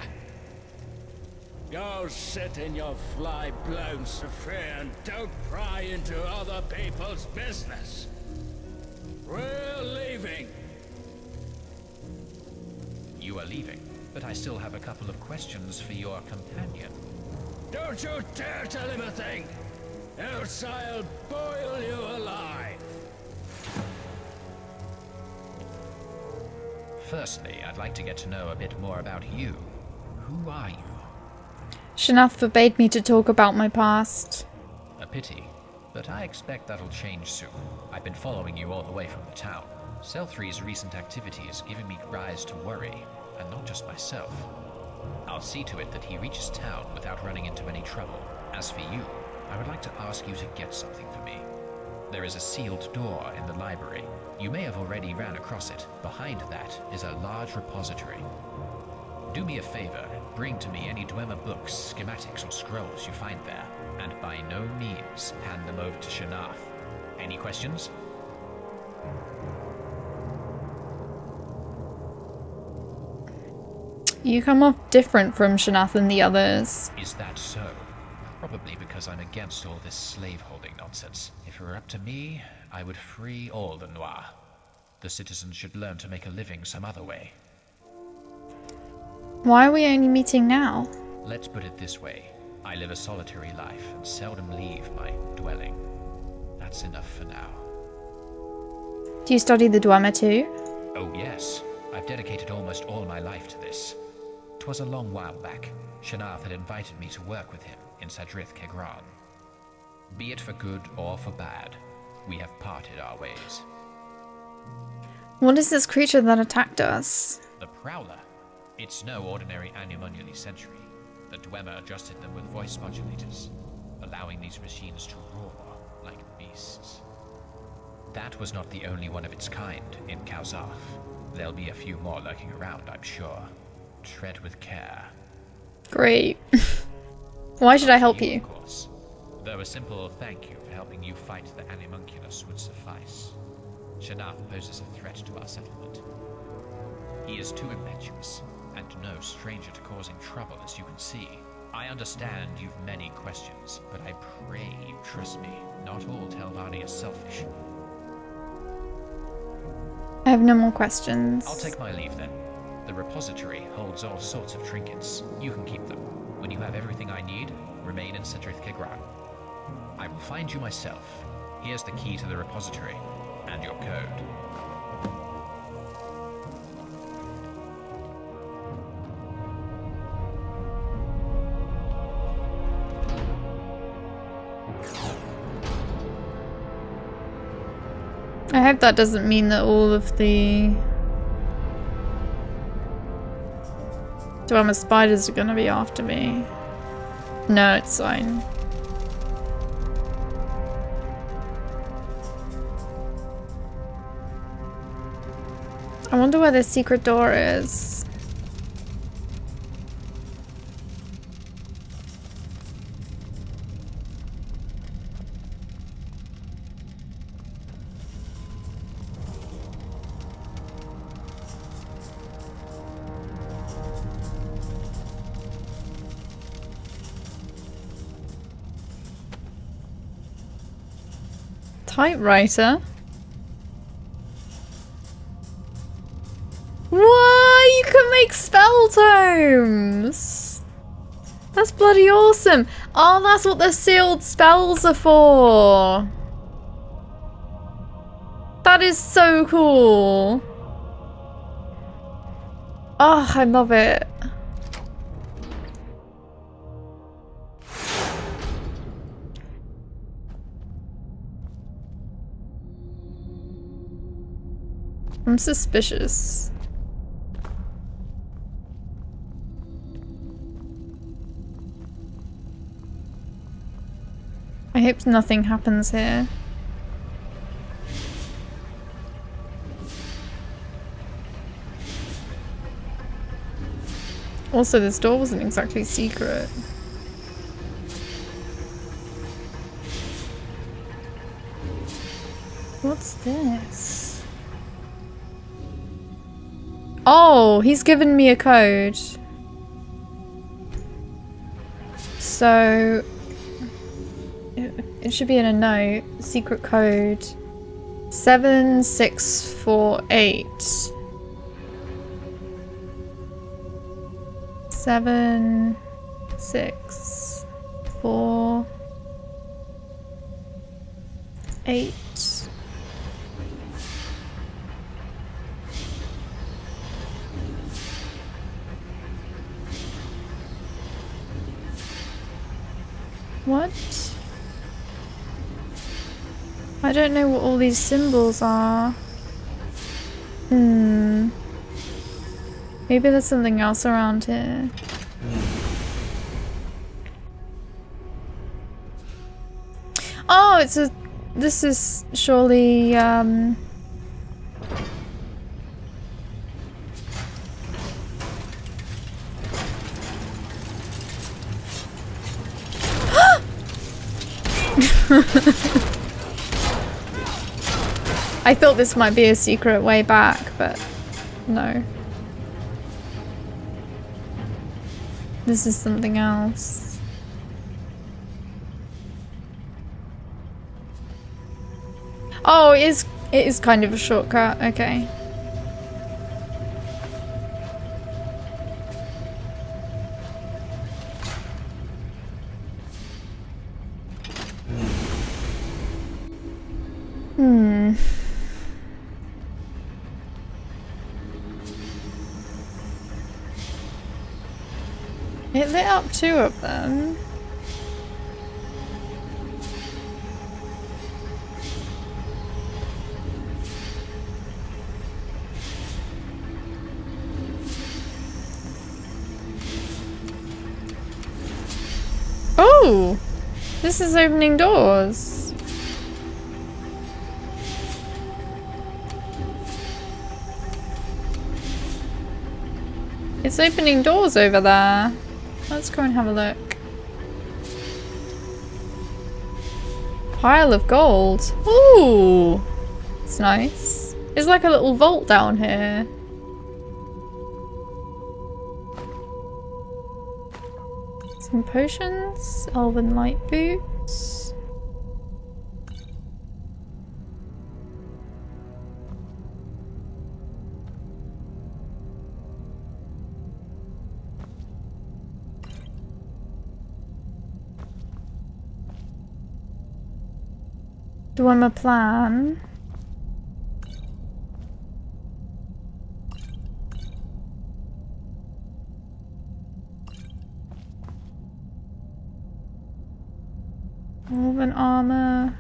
Go sit in your fly-blown sphere and don't pry into other people's business. We're leaving. You are leaving, but I still have a couple of questions for your companion. Don't you dare tell him a thing, else I'll boil you alive. Firstly, I'd like to get to know a bit more about you. Who are you? Shanath forbade me to talk about my past. A pity, but I expect that'll change soon. I've been following you all the way from the town. Selthree's recent activities giving me rise to worry, and not just myself. I'll see to it that he reaches town without running into any trouble. As for you, I would like to ask you to get something for me. There is a sealed door in the library. You may have already ran across it. Behind that is a large repository. Do me a favor and bring to me any Dwemer books, schematics, or scrolls you find there, and by no means hand them over to Shanath. Any questions? You come off different from Shanath and the others. Is that so? Probably because I'm against all this slave-holding nonsense. If it were up to me, I would free all the Noir. The citizens should learn to make a living some other way. Why are we only meeting now? Let's put it this way. I live a solitary life and seldom leave my dwelling. That's enough for now. Do you study the Dwemer too? Oh yes, I've dedicated almost all my life to this. 'Twas a long while back. Shanath had invited me to work with him in Sadrith Kegran. Be it for good or for bad, we have parted our ways. What is this creature that attacked us? The Prowler. It's no ordinary Animonially sentry. The Dwemer adjusted them with voice modulators, allowing these machines to roar like beasts. That was not the only one of its kind in Kauzaf. There'll be a few more lurking around, I'm sure. Tread with care. Great. Why should I help you? Of course. Though a simple thank you for helping you fight the Animunculus would suffice. Shanath poses a threat to our settlement. He is too impetuous, and no stranger to causing trouble, as you can see. I understand you've many questions, but I pray you trust me. Not all Telvanni is selfish. I have no more questions. I'll take my leave then. The repository holds all sorts of trinkets. You can keep them. When you have everything I need, remain in Sadrith Kegran. I will find you myself. Here's the key to the repository, and your code. I hope that doesn't mean that all of the Dwemer spiders are gonna be after me. No, it's fine. I wonder where the secret door is. Typewriter? What? You can make spell tomes! That's bloody awesome! Oh, that's what the sealed spells are for! That is so cool! Oh, I love it. I'm suspicious. I hope nothing happens here. Also, this door wasn't exactly secret. What's this? Oh, he's given me a code. So it should be in a note. Secret code 7648. 7, 6, 4, 8. What? I don't know what all these symbols are. Maybe there's something else around here. Oh, it's a... This is surely, I thought this might be a secret way back, but no. This is something else. Oh, it is kind of a shortcut. Okay. It lit up 2 of them. Oh! This is opening doors. It's opening doors over there. Let's go and have a look. Pile of gold. Ooh! It's nice. It's like a little vault down here. Some potions. Elven light boots. Do I'm a plan. Elven armor.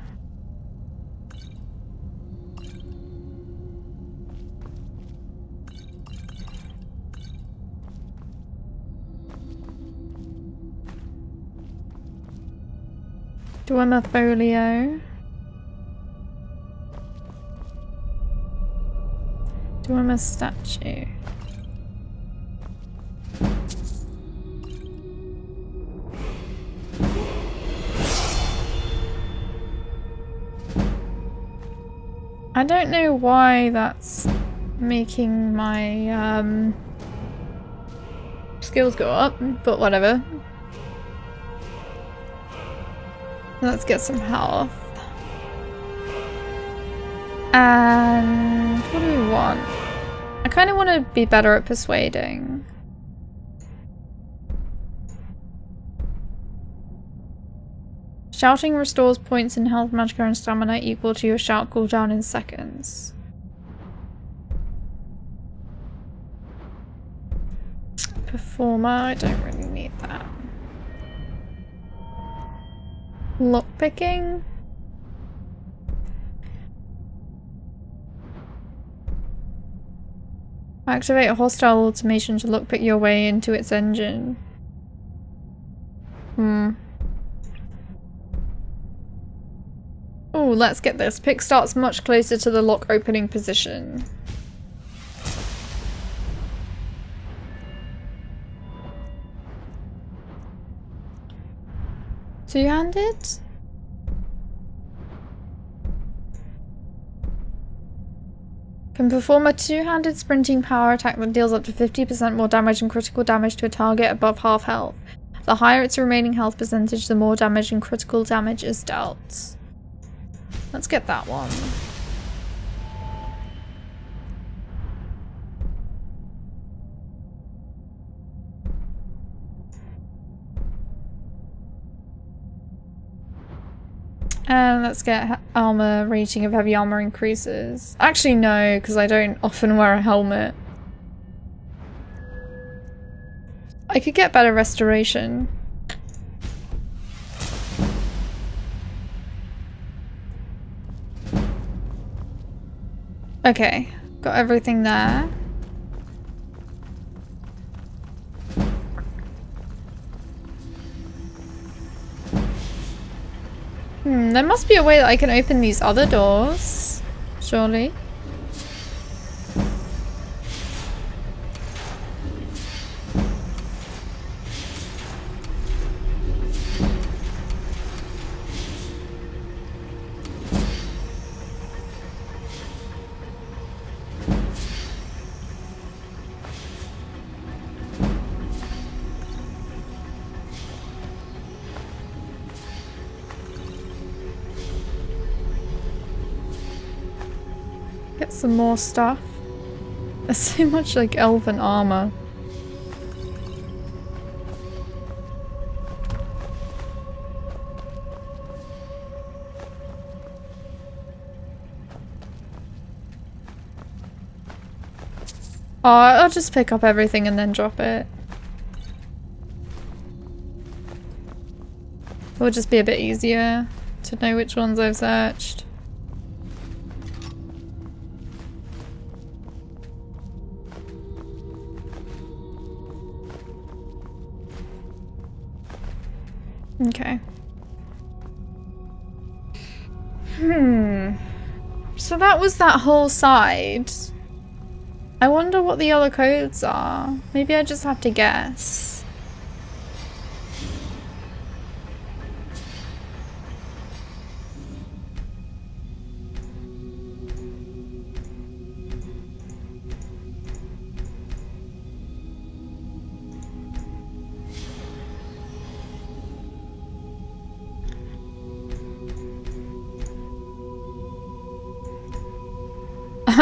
Do I'm a folio. Do I'm a statue. I don't know why that's making my skills go up, but whatever. Let's get some health. And what do we want? I kind of want to be better at persuading. Shouting restores points in health, magicka, and stamina equal to your shout cooldown in seconds. Performer, I don't really need that. Lockpicking? Activate a hostile automation to lockpick your way into its engine. Oh, let's get this. Pick starts much closer to the lock opening position. Two-handed? Can perform a two-handed sprinting power attack that deals up to 50% more damage and critical damage to a target above half health. The higher its remaining health percentage, the more damage and critical damage is dealt. Let's get that one. And let's get armor rating of heavy armor increases. Actually, no, because I don't often wear a helmet. I could get better restoration. Okay, got everything there. There must be a way that I can open these other doors, surely. Get some more stuff. There's so much like elven armor. Oh, I'll just pick up everything and then drop it. It will just be a bit easier to know which ones I've searched. Okay. So that was that whole side. I wonder what the other codes are. Maybe I just have to guess.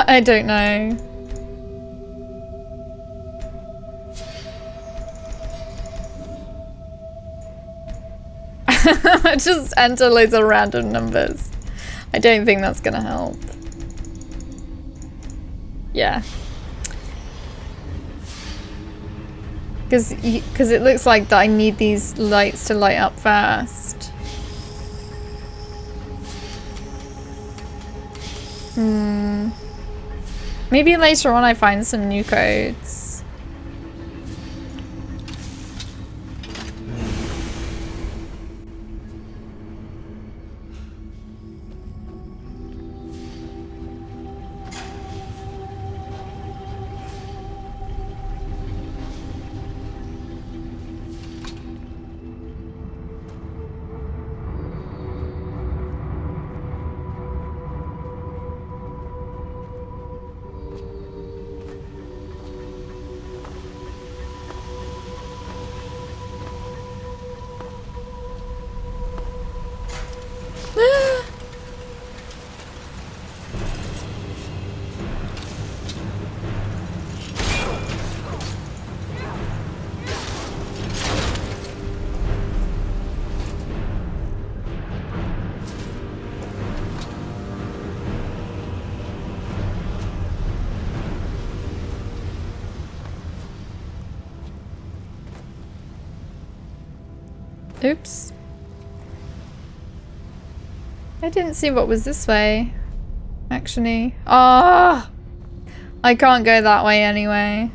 I don't know. Just enter loads of random numbers. I don't think that's gonna help. Yeah. Because it looks like that I need these lights to light up first. Maybe later on I find some new codes. Oops. I didn't see what was this way. Actually. Ah! I can't go that way anyway.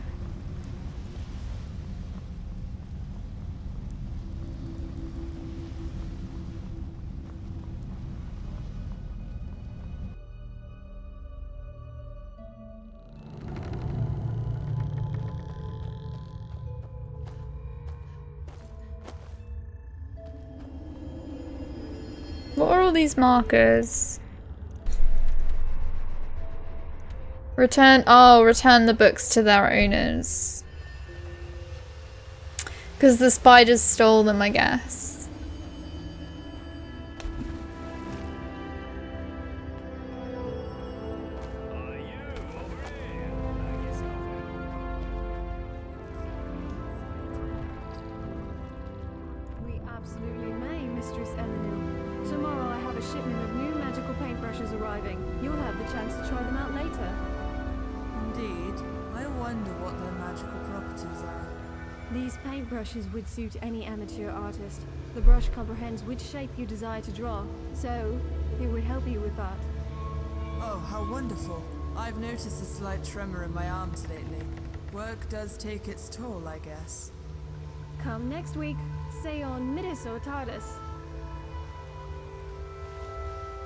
What are all these markers? Return the books to their owners. Because the spiders stole them, I guess. We absolutely may, Mistress Eleanor. Tomorrow I have a shipment of new magical paintbrushes arriving. You'll have the chance to try them out later. Indeed. I wonder what their magical properties are. These paintbrushes would suit any amateur artist. The brush comprehends which shape you desire to draw, so it would help you with that. Oh, how wonderful. I've noticed a slight tremor in my arms lately. Work does take its toll, I guess. Come next week. Say on Midis or Tardis.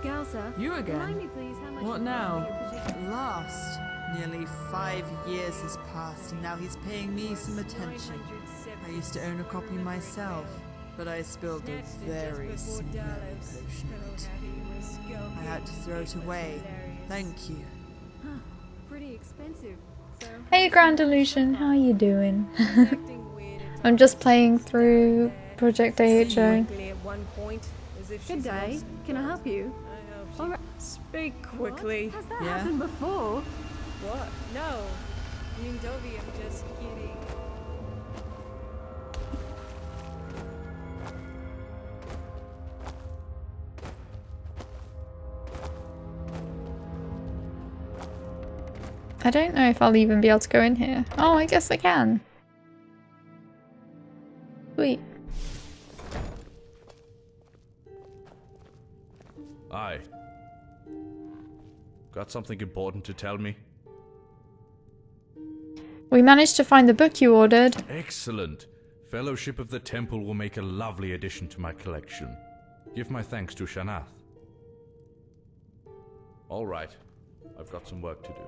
Galsa, You again? remind me please how much What you now? pay for your position. Last. Nearly 5 years has passed and now he's paying me some attention. I used to own a copy myself, but I spilled a very smelly potion of it. I had to throw it away. Thank you. Pretty expensive. So Hey Grand Illusion, how you doing? I'm just playing through Project AHO. good day. Can I help you? Alright. Speak quickly. Has that Yeah? happened before? What? No. Nindovi, I'm just kidding. I don't know if I'll even be able to go in here. Oh, I guess I can. Sweet. Aye. Got something important to tell me? We managed to find the book you ordered. Excellent. Fellowship of the Temple will make a lovely addition to my collection. Give my thanks to Shanath. All right. I've got some work to do.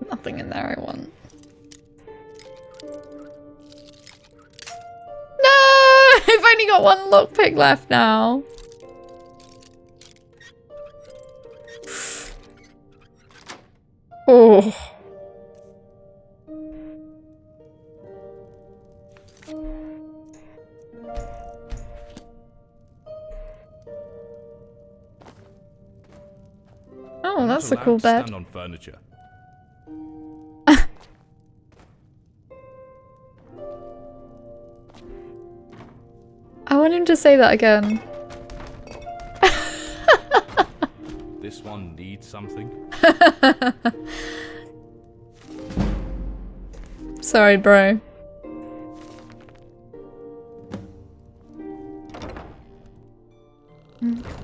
Nothing in there I want. No! I've only got one lockpick left now. Oh. Oh, that's a Not cool allowed to bed. Stand on furniture. I want him to say that again. This one needs something. Sorry, bro.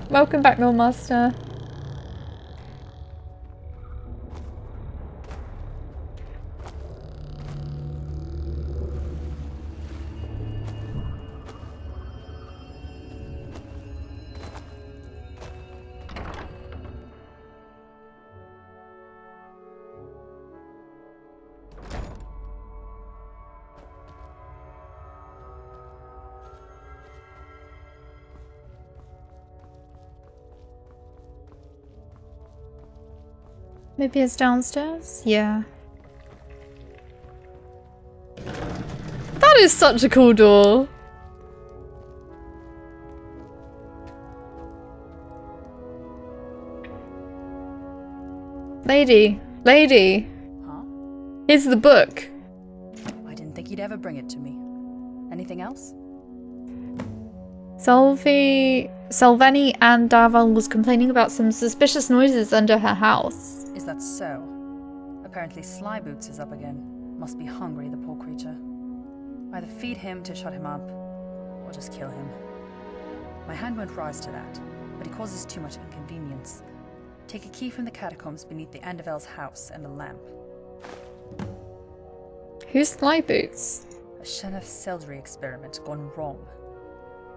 Welcome back, Millmaster. Maybe it's downstairs? Yeah. That is such a cool door. Lady. Huh? Here's the book. I didn't think you'd ever bring it to me. Anything else? Solvi Selveni and Darval was complaining about some suspicious noises under her house. Is that so? Apparently Slyboots is up again. Must be hungry, the poor creature. Either feed him to shut him up, or just kill him. My hand won't rise to that, but he causes too much inconvenience. Take a key from the catacombs beneath the Andavel's house and a lamp. Who's Slyboots? A Shenef Seldry experiment gone wrong.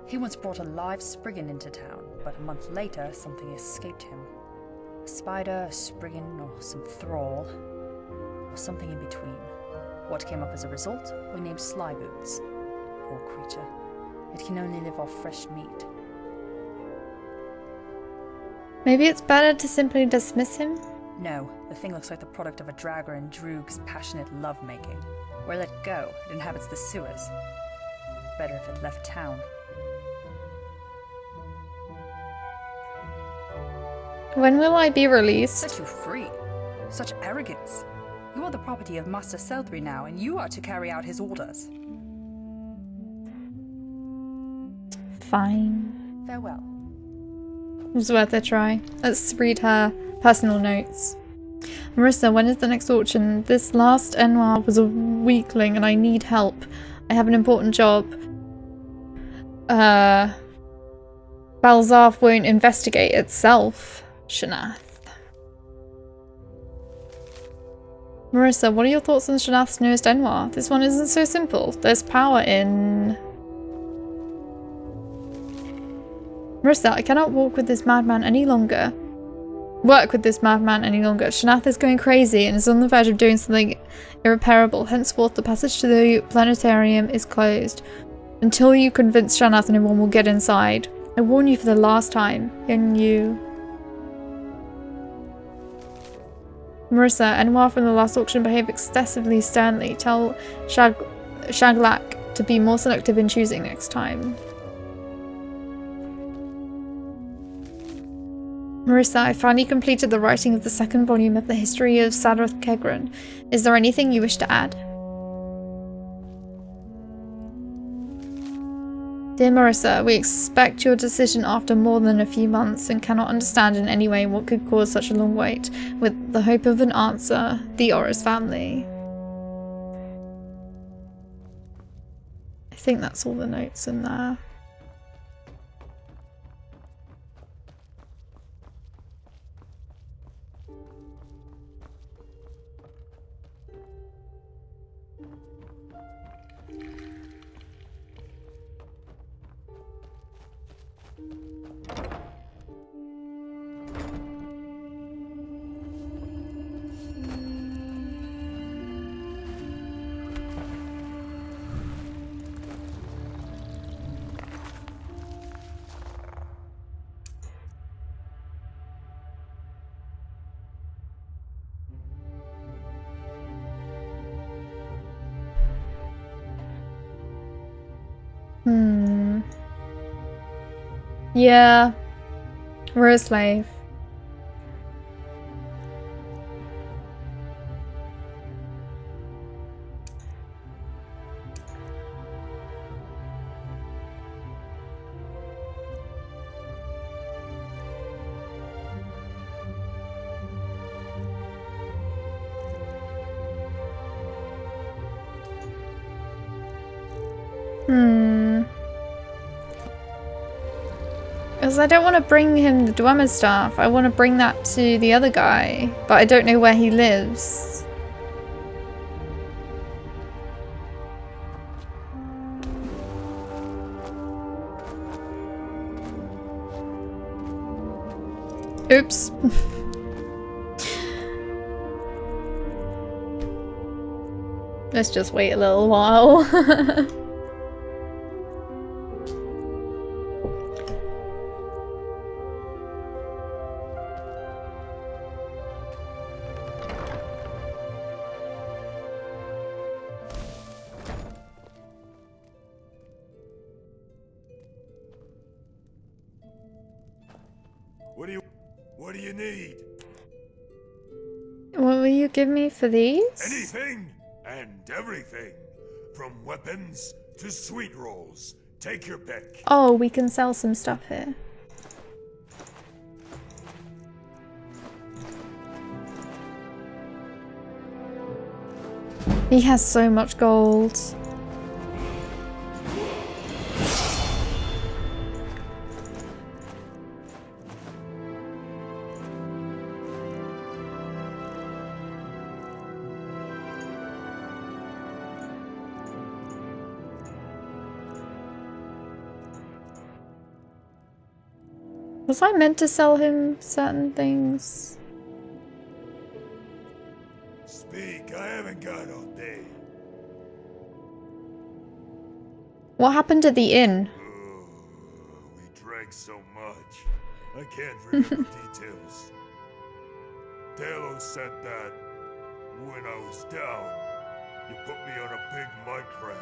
He once brought a live Spriggan into town, but a month later something escaped him. A spider, a Spriggan, or some thrall, or something in between. What came up as a result, we named Slyboots. Poor creature. It can only live off fresh meat. Maybe it's better to simply dismiss him? No, the thing looks like the product of a Draugr and Droog's passionate lovemaking. Where let go, it inhabits the sewers. Better if it left town. When will I be released? Set you free. Such arrogance. You are the property of Master Seldry now, and you are to carry out his orders. Fine. Farewell. It was worth a try. Let's read her personal notes. Marissa, when is the next auction? This last Enoir was a weakling and I need help. I have an important job. Balzarf won't investigate itself. Shanath. Marissa, what are your thoughts on Shanath's newest Enoir? This one isn't so simple. There's power in... Marissa, I cannot walk with this madman any longer. Work with this madman any longer. Shanath is going crazy and is on the verge of doing something irreparable. Henceforth, the passage to the planetarium is closed. Until you convince Shanath, no one will get inside. I warn you for the last time. And you... Marissa, Enoir from the last auction behaved excessively sternly. Tell Shaglak to be more selective in choosing next time. Marissa, I finally completed the writing of the second volume of the history of Sadroth Kegran. Is there anything you wish to add? Dear Marissa, we expect your decision after more than a few months and cannot understand in any way what could cause such a long wait. With the hope of an answer, the Oris family. I think that's all the notes in there. Yeah. We're a slave. Because I don't want to bring him the Dwemer staff. I want to bring that to the other guy, but I don't know where he lives. Oops. Let's just wait a little while. What do you need? What will you give me for these? Anything and everything. From weapons to sweet rolls. Take your pick. Oh, we can sell some stuff here. He has so much gold. Was I meant to sell him certain things? Speak, I haven't got all day. What happened at the inn? We drank so much. I can't remember details. Talos said that when I was down, you put me on a big mud crab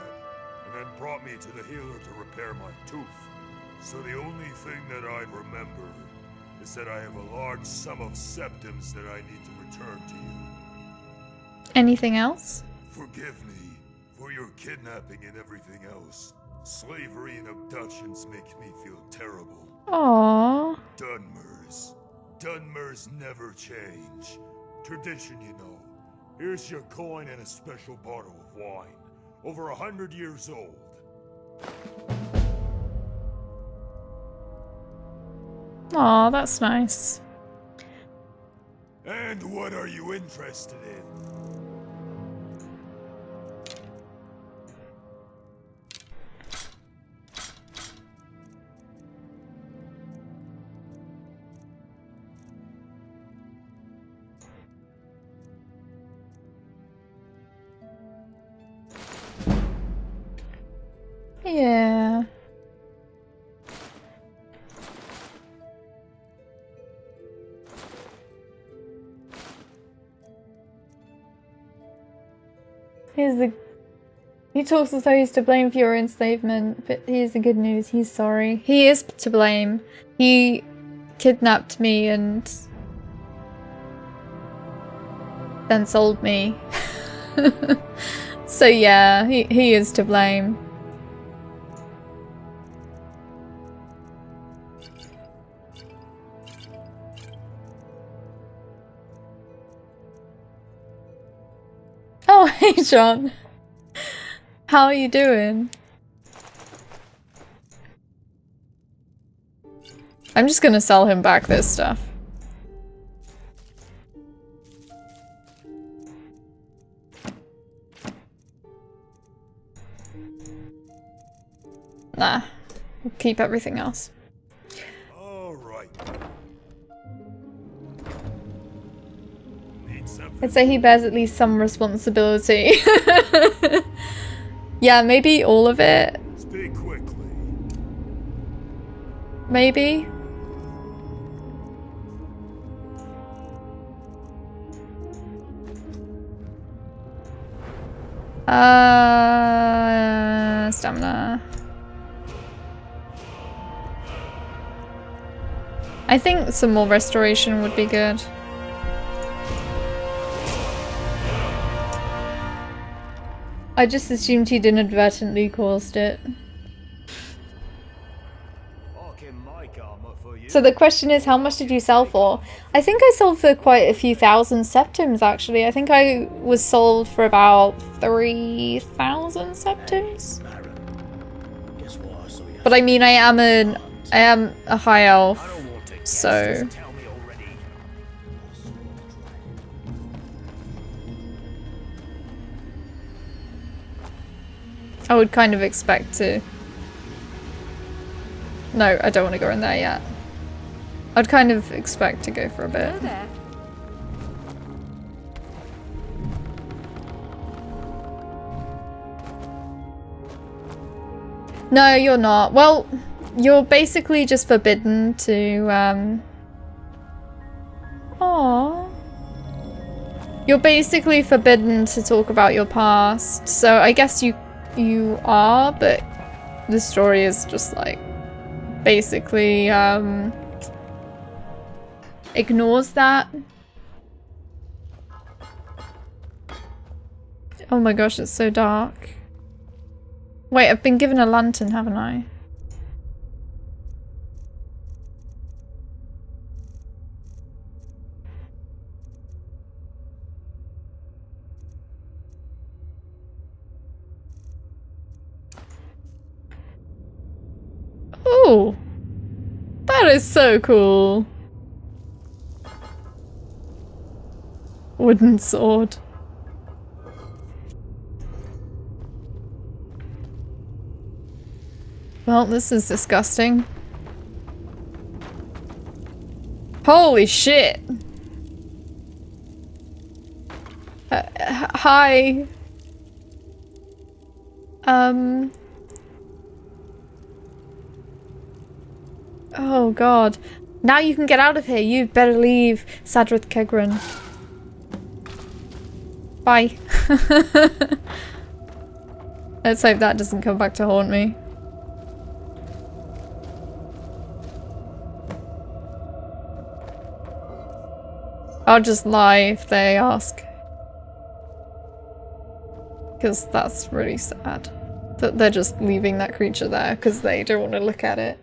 and then brought me to the healer to repair my tooth. So the only thing that I remember is that I have a large sum of septims that I need to return to you. Anything else? Forgive me for your kidnapping and everything else. Slavery and abductions make me feel terrible. Aww. Dunmers. Dunmers never change. Tradition, you know. Here's your coin and a special bottle of wine. Over 100 years old. Aw, that's nice. And what are you interested in? Yeah. He talks as though he's to blame for your enslavement, but here's the good news, he's sorry. He is to blame. He kidnapped me and then sold me. So yeah, he is to blame. Oh, hey John. How are you doing? I'm just gonna sell him back this stuff. Nah, we'll keep everything else. All right. Need something? I'd say he bears at least some responsibility. Yeah, maybe all of it. Speak quickly. Maybe. Stamina. I think some more restoration would be good. I just assumed he'd inadvertently caused it. So the question is, how much did you sell for? I think I sold for quite a few thousand septims, actually. I think I was sold for about 3,000 septims. But I mean, I am a high elf, so... I would kind of expect to... No, I don't want to go in there yet. I'd kind of expect to go for a bit. Hello there. No, you're not. Well, you're basically just forbidden to, Aww. You're basically forbidden to talk about your past, so I guess you are, but the story is just like basically ignores that. Oh my gosh, it's so dark. Wait, I've been given a lantern, haven't I? Oh! That is so cool. Wooden sword. Well, this is disgusting. Holy shit! Hi. Oh god. Now you can get out of here. You better leave, Sadrith Kegran. Bye. Let's hope that doesn't come back to haunt me. I'll just lie if they ask. Because that's really sad. That they're just leaving that creature there because they don't want to look at it.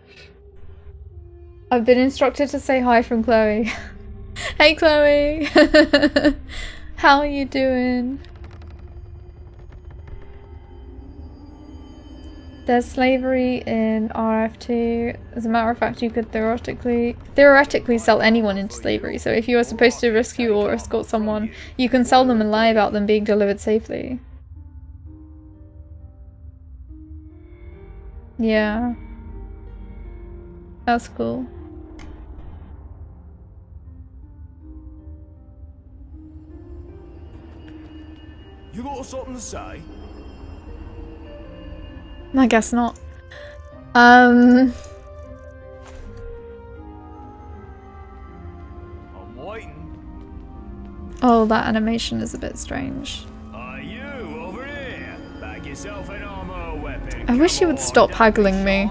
I've been instructed to say hi from Chloe. Hey Chloe! How are you doing? There's slavery in RF2. As a matter of fact, you could theoretically sell anyone into slavery. So if you are supposed to rescue or escort someone, you can sell them and lie about them being delivered safely. Yeah. That's cool. You got something to say? I guess not. I'm waiting. Oh, that animation is a bit strange. Are you over here? Bag yourself an armor weapon. I wish you would stop haggling me.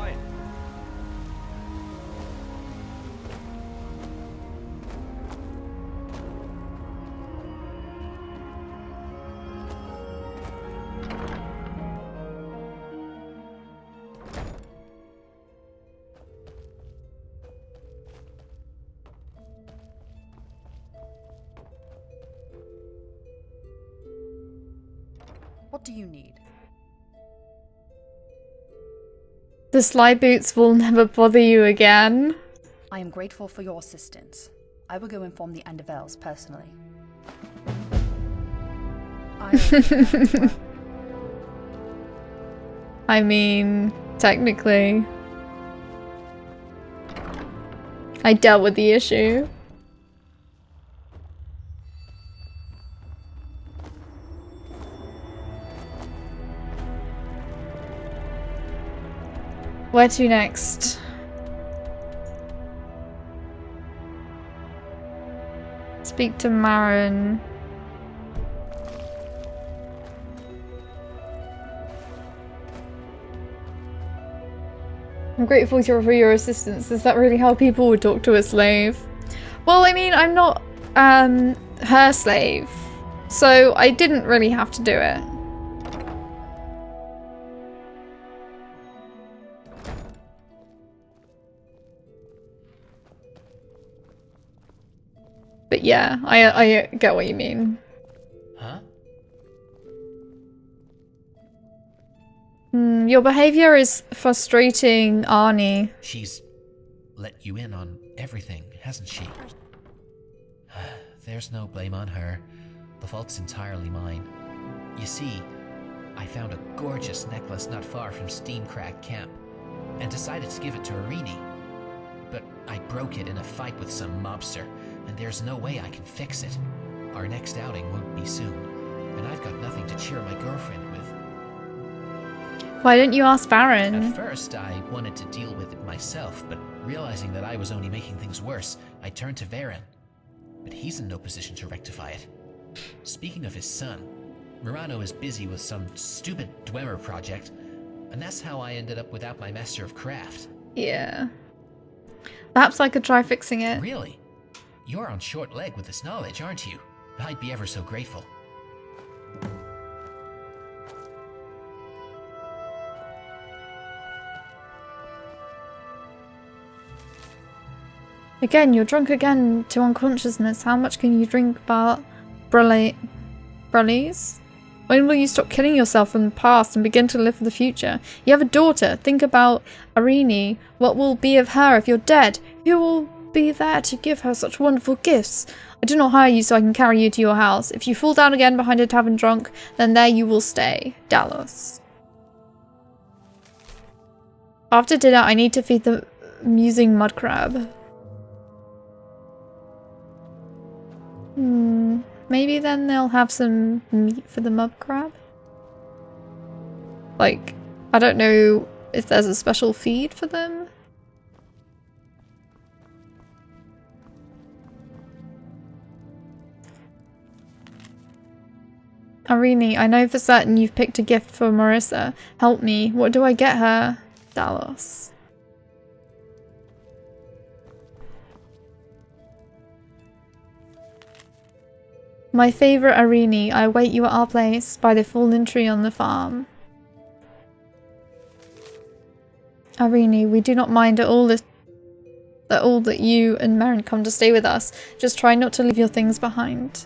What do you need? The sly boots will never bother you again. I am grateful for your assistance. I will go inform the Andevels personally. I mean, technically. I dealt with the issue. Where to next? Speak to Marin. I'm grateful for your assistance. Is that really how people would talk to a slave? Well, I mean, I'm not her slave, so I didn't really have to do it. But yeah, I get what you mean. Huh? Your behavior is frustrating Arnie. She's let you in on everything, hasn't she? There's no blame on her. The fault's entirely mine. You see, I found a gorgeous necklace not far from Steamcrack Camp, and decided to give it to Irini. But I broke it in a fight with some mobster, and there's no way I can fix it. Our next outing won't be soon, and I've got nothing to cheer my girlfriend with. Why didn't you ask Baron? At first, I wanted to deal with it myself, but realizing that I was only making things worse, I turned to Varen. But he's in no position to rectify it. Speaking of his son, Murano is busy with some stupid Dwemer project, and that's how I ended up without my Master of Craft. Yeah. Perhaps I could try fixing it. Really? You're on short leg with this knowledge, aren't you? I'd be ever so grateful. Again, you're drunk again to unconsciousness. How much can you drink about Brullies? When will you stop killing yourself from the past and begin to live for the future? You have a daughter. Think about Arini. What will be of her if you're dead? Who will be there to give her such wonderful gifts? I do not hire you so I can carry you to your house. If you fall down again behind a tavern drunk, then there you will stay. Dallas. After dinner, I need to feed the amusing mud crab. Maybe then they'll have some meat for the mud crab? Like, I don't know if there's a special feed for them. Arini, I know for certain you've picked a gift for Marissa. Help me. What do I get her? Dallas. My favourite Arini, I await you at our place by the fallen tree on the farm. Arini, we do not mind at all that you and Marin come to stay with us. Just try not to leave your things behind.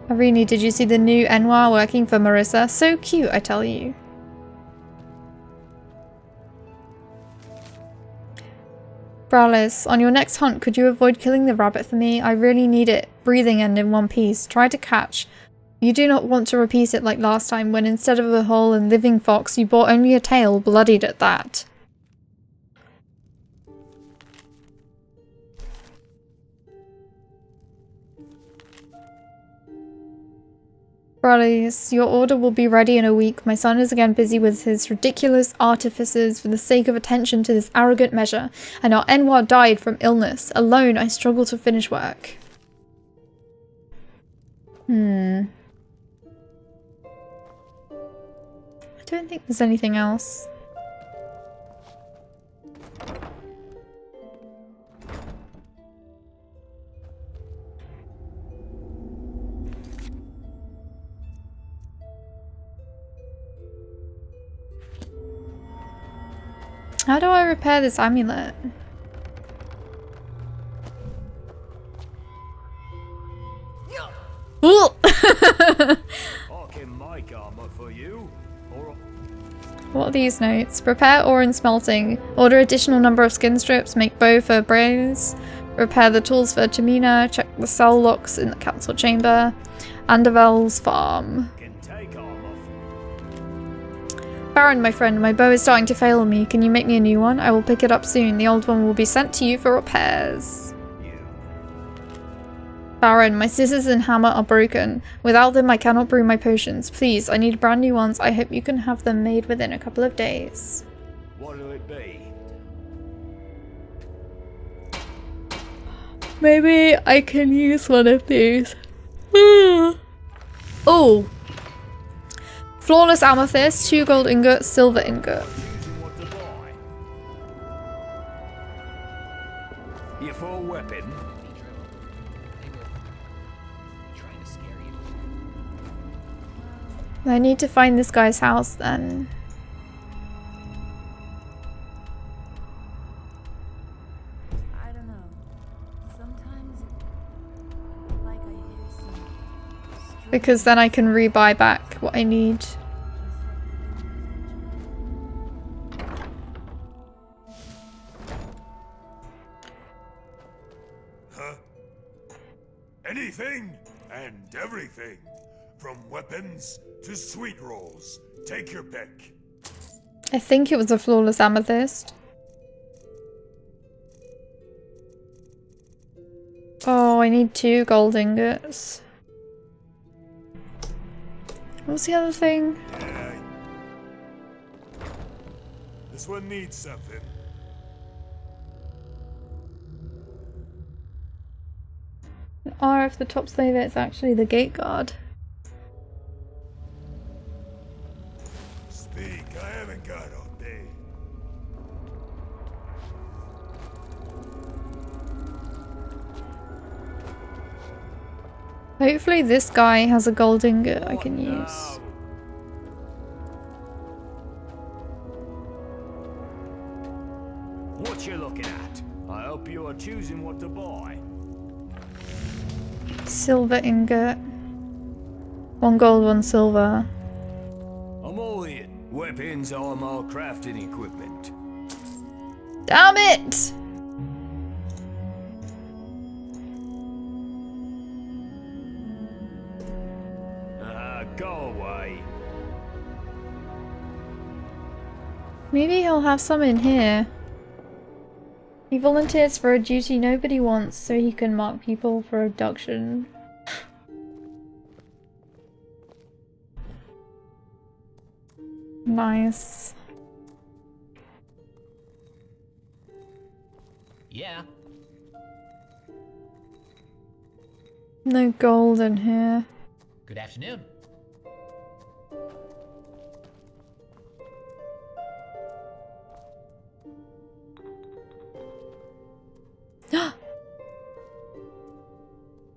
Arini, did you see the new Enwa working for Marissa? So cute, I tell you. Brales, on your next hunt, could you avoid killing the rabbit for me? I really need it breathing and in one piece. Try to catch. You do not want to repeat it like last time when instead of a whole and living fox, you brought only a tail, bloodied at that. Brales, your order will be ready in a week. My son is again busy with his ridiculous artifices for the sake of attention to this arrogant measure, and our Enwa died from illness. Alone, I struggle to finish work. I don't think there's anything else. How do I repair this amulet? What are these notes? Prepare ore and smelting. Order additional number of skin strips. Make bow for Braze. Repair the tools for Tamina. Check the cell locks in the council chamber. Andervel's farm. Baron, my friend, my bow is starting to fail me. Can you make me a new one? I will pick it up soon. The old one will be sent to you for repairs. Baron, my scissors and hammer are broken. Without them, I cannot brew my potions. Please, I need brand new ones. I hope you can have them made within a couple of days. What'll it be? Maybe I can use one of these. Oh! Flawless amethyst, 2 gold ingot, silver ingot. Your full weapon. I need to find this guy's house then. I don't know. Sometimes, like I hear some. Because then I can rebuy back what I need. Huh? Anything and everything. From weapons to sweet rolls. Take your pick. I think it was a flawless amethyst. Oh, I need 2 gold ingots. What was the other thing? Yeah. This one needs something. Or if the top slave it's actually the gate guard. Speak, I haven't got all day. Hopefully this guy has a gold ingot I can use. What you looking at? I hope you are choosing choosing what to buy. Silver ingot. 1 gold, 1 silver. I'm all in. Weapons, armor, crafting equipment. Damn it! Go away. Maybe he'll have some in here. He volunteers for a duty nobody wants so he can mark people for abduction. Nice. Yeah. No gold in here. Good afternoon.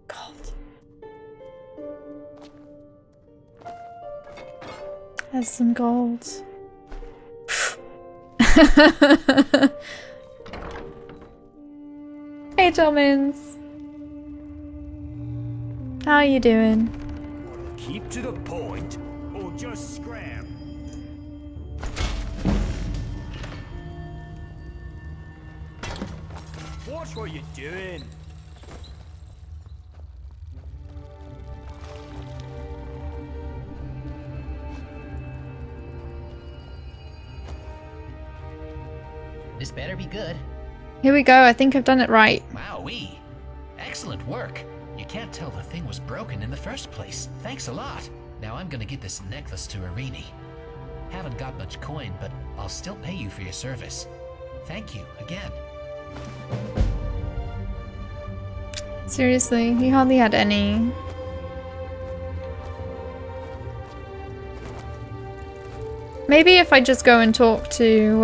Gold. Has some gold. Hey, Tomins. How are you doing? Keep to the point, or just scram. Watch what you're doing. This better be good. Here we go. I think I've done it right. Wowee. Excellent work. You can't tell the thing was broken in the first place. Thanks a lot. Now I'm gonna get this necklace to Irini. Haven't got much coin, but I'll still pay you for your service. Thank you again. Seriously, he hardly had any. Maybe if I just go and talk to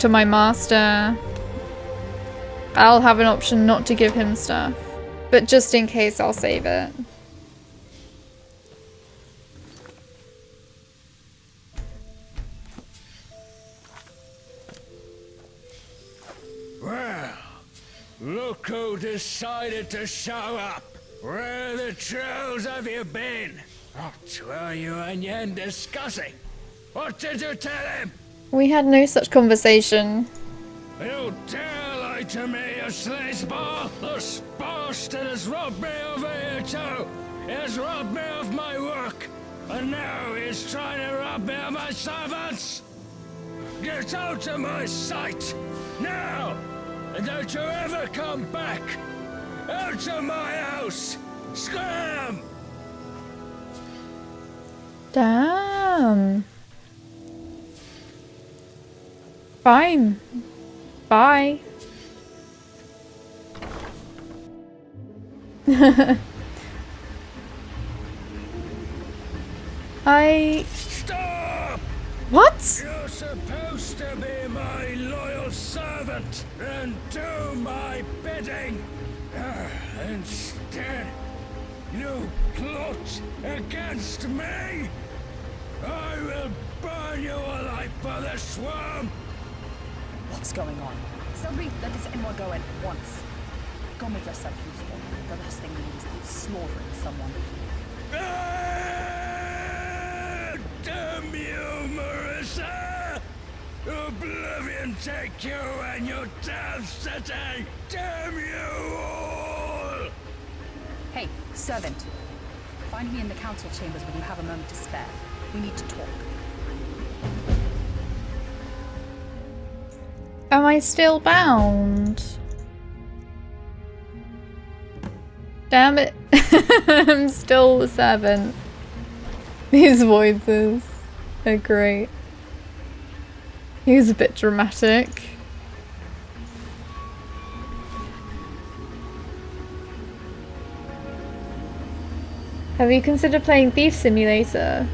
my master, I'll have an option not to give him stuff. But just in case, I'll save it. Well, look who decided to show up. Where the trolls have you been? What were you and Yen discussing? What did you tell him? We had no such conversation. You dare lie to me, you sleazeball! This bastard has robbed me over here too! He has robbed me of my work! And now he's trying to rob me of my servants! Get out of my sight! Now! And don't you ever come back! Out of my house! Scram! Damn. Fine. Bye. Stop! What? You're supposed to be my loyal servant and do my bidding. Instead, you plot against me. I will burn you alive for the swarm. What's going on? Somebody let this Enwa go at once. Go make yourself useful. The last thing we need is you slaughtering someone. Damn you, Marissa! Oblivion take you and your damn city! Damn you all! Hey, servant. Find me in the council chambers when you have a moment to spare. We need to talk. Am I still bound? Damn it. I'm still the servant. These voices are great. He was a bit dramatic. Have you considered playing Thief Simulator?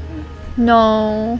No.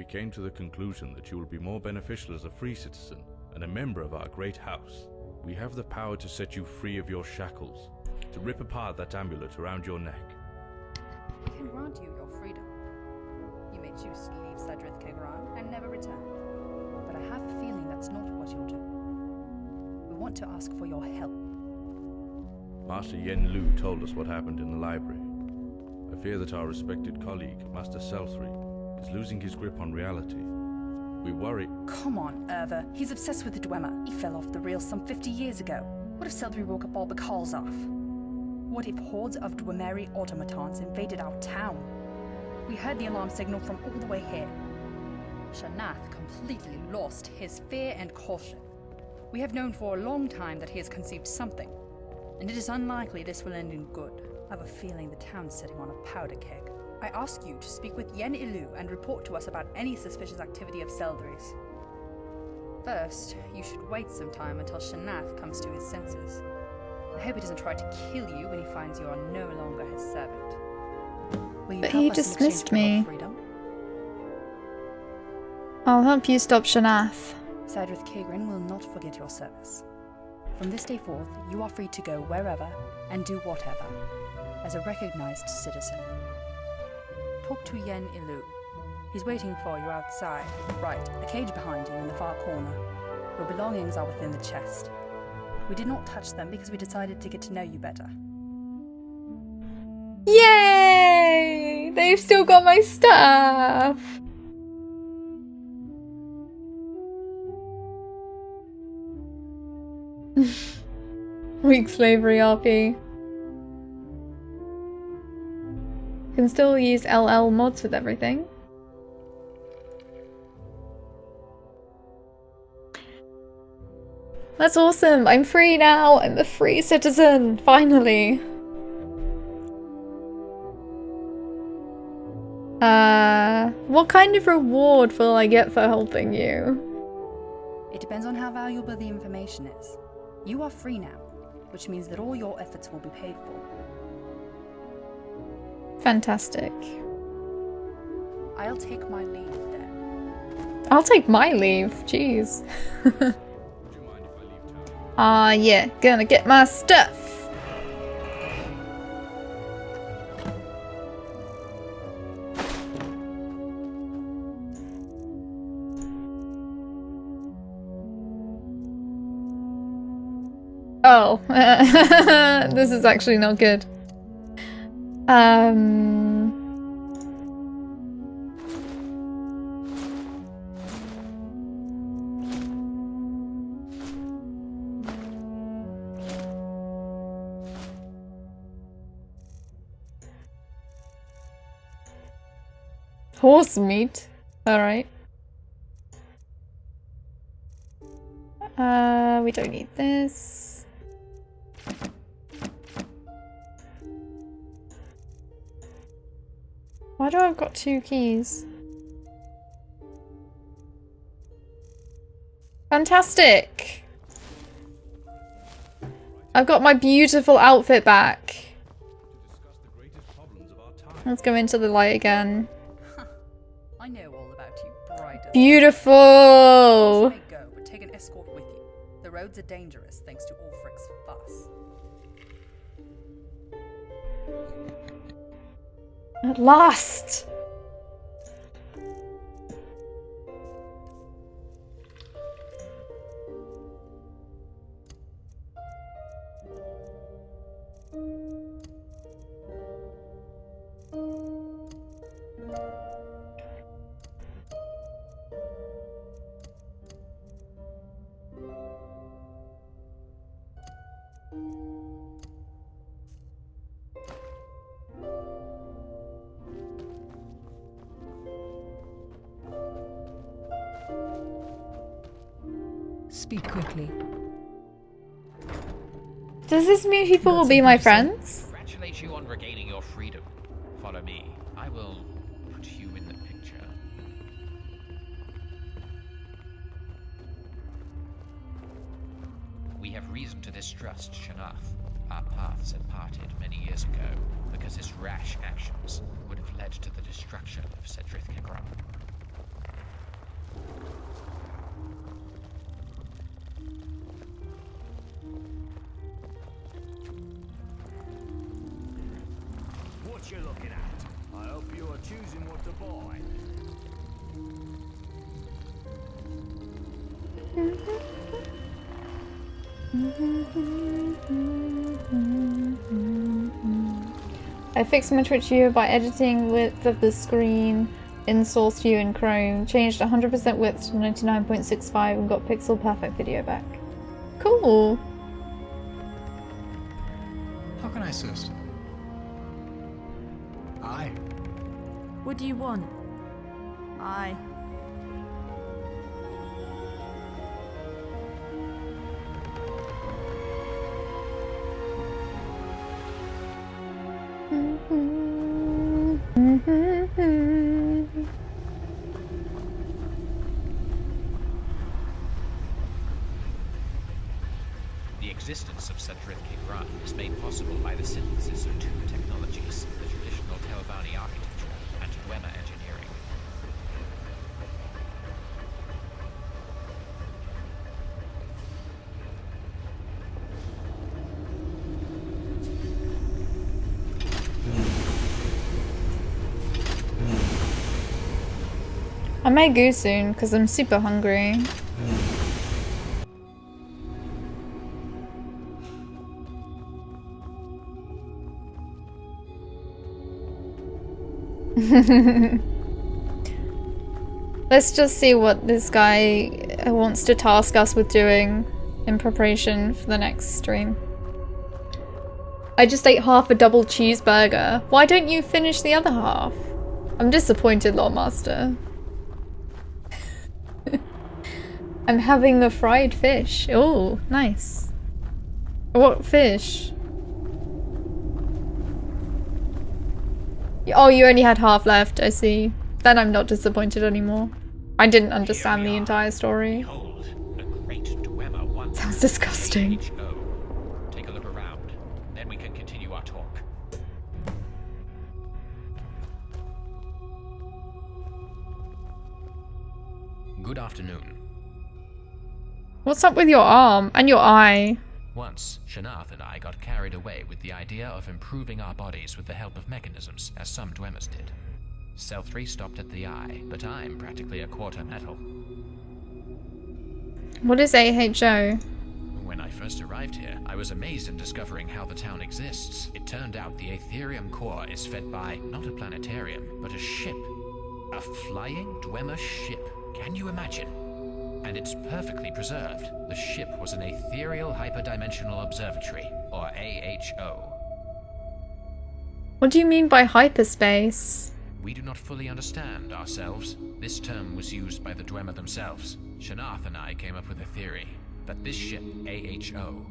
we came to the conclusion that you will be more beneficial as a free citizen and a member of our great house. We have the power to set you free of your shackles, to rip apart that amulet around your neck. We can grant you your freedom. You may choose to leave Cedrith Kegran and never return. But I have a feeling that's not what you'll do. We want to ask for your help. Master Yen Lu told us what happened in the library. I fear that our respected colleague, Master Selthry, is losing his grip on reality. We worry... Come on, Erva. He's obsessed with the Dwemer. He fell off the rails some 50 years ago. What if Selthry woke up all the calls off? What if hordes of Dwemeri automatons invaded our town? We heard the alarm signal from all the way here. Shanath completely lost his fear and caution. We have known for a long time that he has conceived something, and it is unlikely this will end in good. I have a feeling the town's sitting on a powder keg. I ask you to speak with Yen Ilu and report to us about any suspicious activity of Selthry's. First, you should wait some time until Shanath comes to his senses. I hope he doesn't try to kill you when he finds you are no longer his servant. Will you But help he us in dismissed exchange for your me. freedom? I'll help you stop Shanath. Cedrith Kagrin will not forget your service. From this day forth, you are free to go wherever and do whatever, as a recognized citizen. Talk to Yen Ilu. He's waiting for you outside. Right, the cage behind you in the far corner. Your belongings are within the chest. We did not touch them because we decided to get to know you better. Yay! They've still got my stuff! Weak slavery RP. Can still use LL mods with everything. That's awesome! I'm free now! I'm a free citizen! Finally! What kind of reward will I get for helping you? It depends on how valuable the information is. You are free now, which means that all your efforts will be paid for. Fantastic. I'll take my leave then. I'll take my leave, jeez. Yeah, gonna get my stuff. Oh, this is actually not good. Horse meat. All right. We don't need this. Why do I've got 2 keys? Fantastic! I've got my beautiful outfit back. Let's go into the light again. I know all about you, Bride. Beautiful! You may go, but take an escort with you. The roads are dangerous thanks to Ulfric's fuss. At last! Speak quickly. Does this mean people will be my friends? Congratulate you on regaining your freedom. Follow me. I will put you in the picture. We have reason to distrust Shanath. Our paths had parted many years ago because his rash actions would have led to the destruction of Cedrith Kagran. what you're looking at. I hope you are choosing what to buy. I fixed my Twitch view by editing width of the screen in Source View in Chrome, changed 100% width to 99.65 and got pixel perfect video back. Cool! How can I assist? Aye. What do you want? Aye. The existence of Sadrith Kigran is made possible by the synthesis of two technologies, the traditional Telvanni architecture and Dwemer engineering. I might go soon because I'm super hungry. Let's just see what this guy wants to task us with doing in preparation for the next stream. I just ate half a double cheeseburger. Why don't you finish the other half? I'm disappointed, Lawmaster. I'm having a fried fish. Oh, nice. What fish? Oh, you only had half left, I see. Then I'm not disappointed anymore. I didn't understand the entire story. Behold, a great Dwemer once. Sounds disgusting. AHO. Take a look around, then we can continue our talk. Good afternoon. What's up with your arm and your eye? Once, Shanath and I got carried away with the idea of improving our bodies with the help of mechanisms, as some Dwemers did. Selthry stopped at the eye, but I'm practically a quarter metal. What is AHO? When I first arrived here, I was amazed in discovering how the town exists. It turned out the Aetherium core is fed by, not a planetarium, but a ship. A flying Dwemer ship. Can you imagine? And it's perfectly preserved. The ship was an Ethereal Hyperdimensional Observatory, or AHO. What do you mean by hyperspace? We do not fully understand ourselves. This term was used by the Dwemer themselves. Shanath and I came up with a theory that this ship, AHO,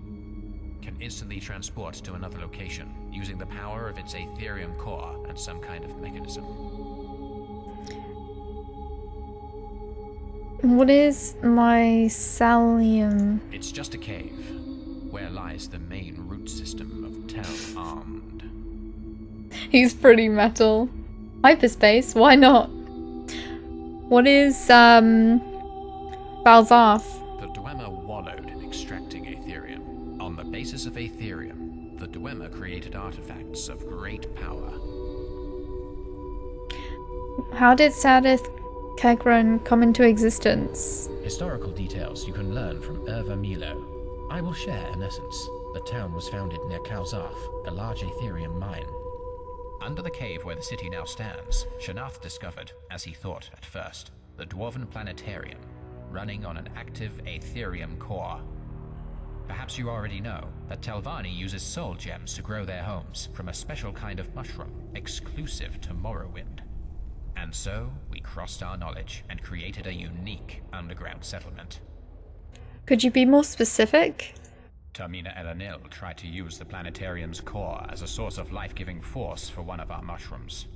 can instantly transport to another location, using the power of its Aetherium core and some kind of mechanism. What is mycelium? It's just a cave, where lies the main root system of Tel Armed. He's pretty metal. Hyperspace, why not? What is, Balzath? The Dwemer wallowed in extracting Aetherium. On the basis of Aetherium, the Dwemer created artifacts of great power. How did Sadith Kegron come into existence? Historical details you can learn from Erva Milo. I will share in essence. The town was founded near Kalzarth, a large Aetherium mine. Under the cave where the city now stands, Shanath discovered, as he thought at first, the Dwarven Planetarium, running on an active Aetherium core. Perhaps you already know that Telvanni uses soul gems to grow their homes from a special kind of mushroom, exclusive to Morrowind. And so, we crossed our knowledge and created a unique underground settlement. Could you be more specific? Termina Elanil tried to use the planetarium's core as a source of life-giving force for one of our mushrooms.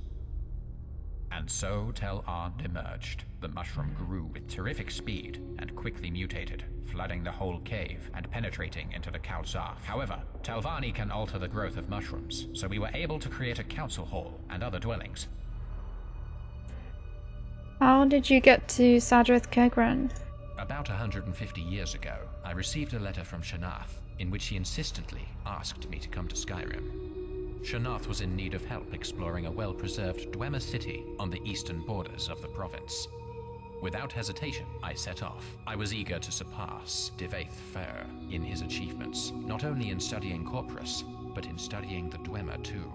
And so Tel Armed emerged. The mushroom grew with terrific speed and quickly mutated, flooding the whole cave and penetrating into the Kalzarth. However, Telvanni can alter the growth of mushrooms, so we were able to create a council hall and other dwellings. How did you get to Sadrith Kegran? About 150 years ago, I received a letter from Shanath in which he insistently asked me to come to Skyrim. Shanath was in need of help exploring a well-preserved Dwemer city on the eastern borders of the province. Without hesitation, I set off. I was eager to surpass Divaith Fair in his achievements, not only in studying Corpus, but in studying the Dwemer too.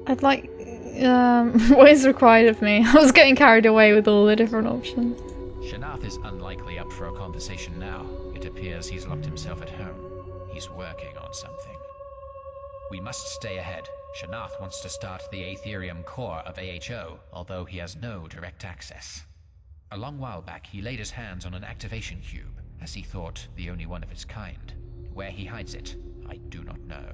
I'd like... what is required of me? I was getting carried away with all the different options. Shanath is unlikely up for a conversation now. It appears he's locked himself at home. He's working on something. We must stay ahead. Shanath wants to start the Aetherium core of AHO, although he has no direct access. A long while back, he laid his hands on an activation cube, as he thought the only one of its kind. Where he hides it, I do not know.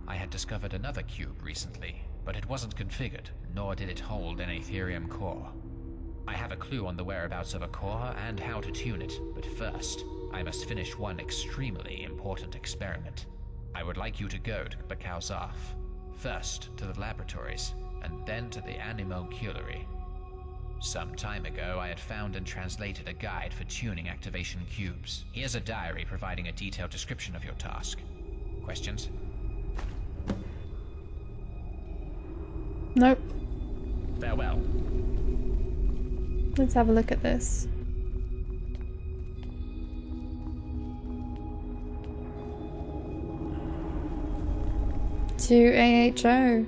I had discovered another cube recently, but it wasn't configured, nor did it hold an Aetherium core. I have a clue on the whereabouts of a core and how to tune it, but first, I must finish one extremely important experiment. I would like you to go to Bakauzaf. First to the laboratories, and then to the Animalculary. Some time ago, I had found and translated a guide for tuning activation cubes. Here's a diary providing a detailed description of your task. Questions? Nope. Farewell. Let's have a look at this. To AHO.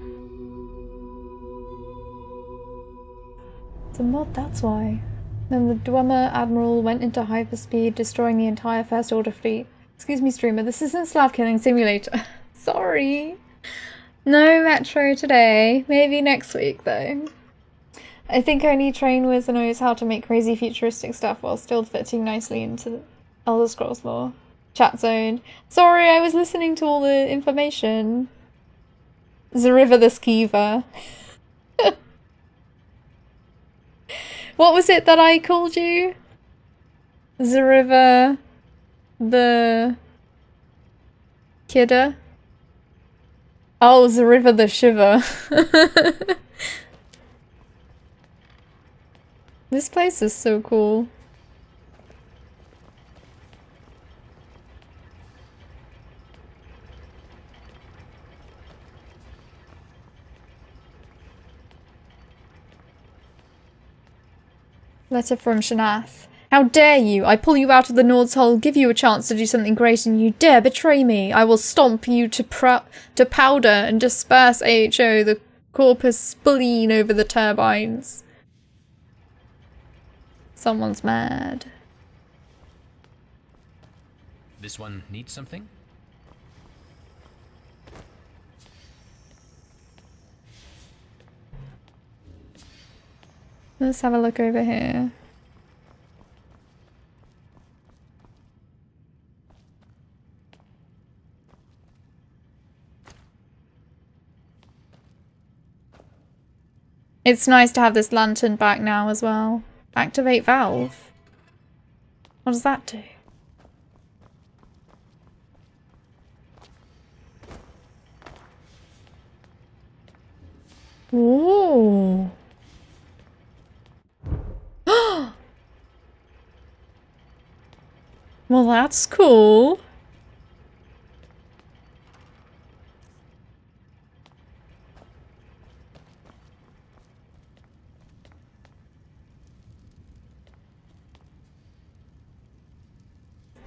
It's a mod, that's why. Then the Dwemer Admiral went into hyperspeed, destroying the entire First Order fleet. Excuse me, streamer, this isn't Slav Killing Simulator. Sorry. No Metro today. Maybe next week, though. I think only Train Wizard knows how to make crazy futuristic stuff while still fitting nicely into Elder Scrolls lore. Chat zone. Sorry, I was listening to all the information. Zariva the Skeever. What was it that I called you? Zariva the Kidder? Oh, Zariva the Shiver. This place is so cool. Letter from Shanath. How dare you! I pull you out of the Nord's Hole, give you a chance to do something great, and you dare betray me! I will stomp you to powder and disperse AHO, the corpus spleen over the turbines. Someone's mad. This one needs something? Let's have a look over here. It's nice to have this lantern back now as well. Activate valve. What does that do? Ooh. Well, that's cool.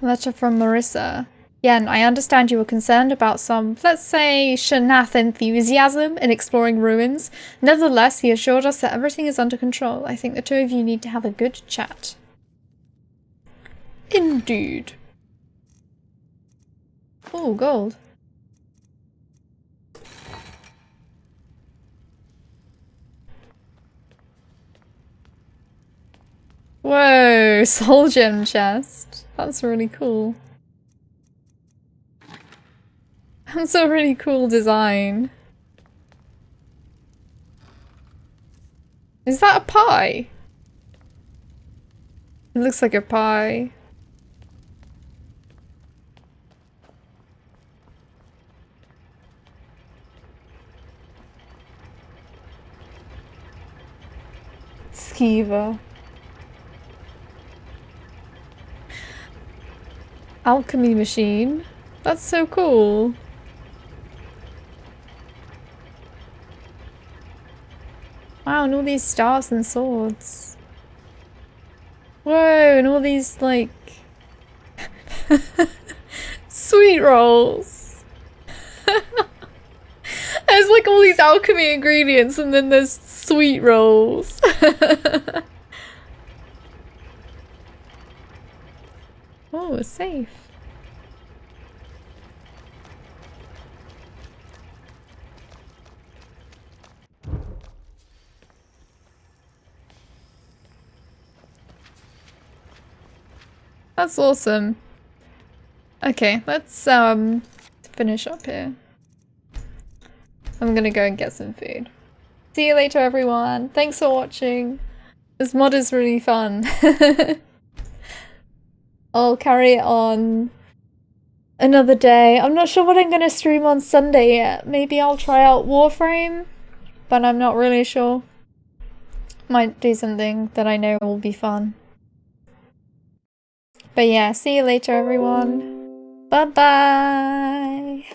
Letter from Marissa. Yen, I understand you were concerned about some, let's say, Shanath enthusiasm in exploring ruins. Nevertheless, he assured us that everything is under control. I think the two of you need to have a good chat. Indeed. Oh, gold. Whoa, soul gem chest. That's really cool. That's a really cool design. Is that a pie? It looks like a pie. Skeever. Alchemy machine. That's so cool. Wow, and all these staffs and swords. Whoa, and all these, like... sweet rolls. There's like all these alchemy ingredients and then there's sweet rolls. Oh, it's safe. That's awesome. Okay, let's finish up here. I'm gonna go and get some food. See you later, everyone. Thanks for watching. This mod is really fun. I'll carry it on another day. I'm not sure what I'm gonna stream on Sunday yet. Maybe I'll try out Warframe, but I'm not really sure. Might do something that I know will be fun. But yeah, see you later, everyone. Bye-bye.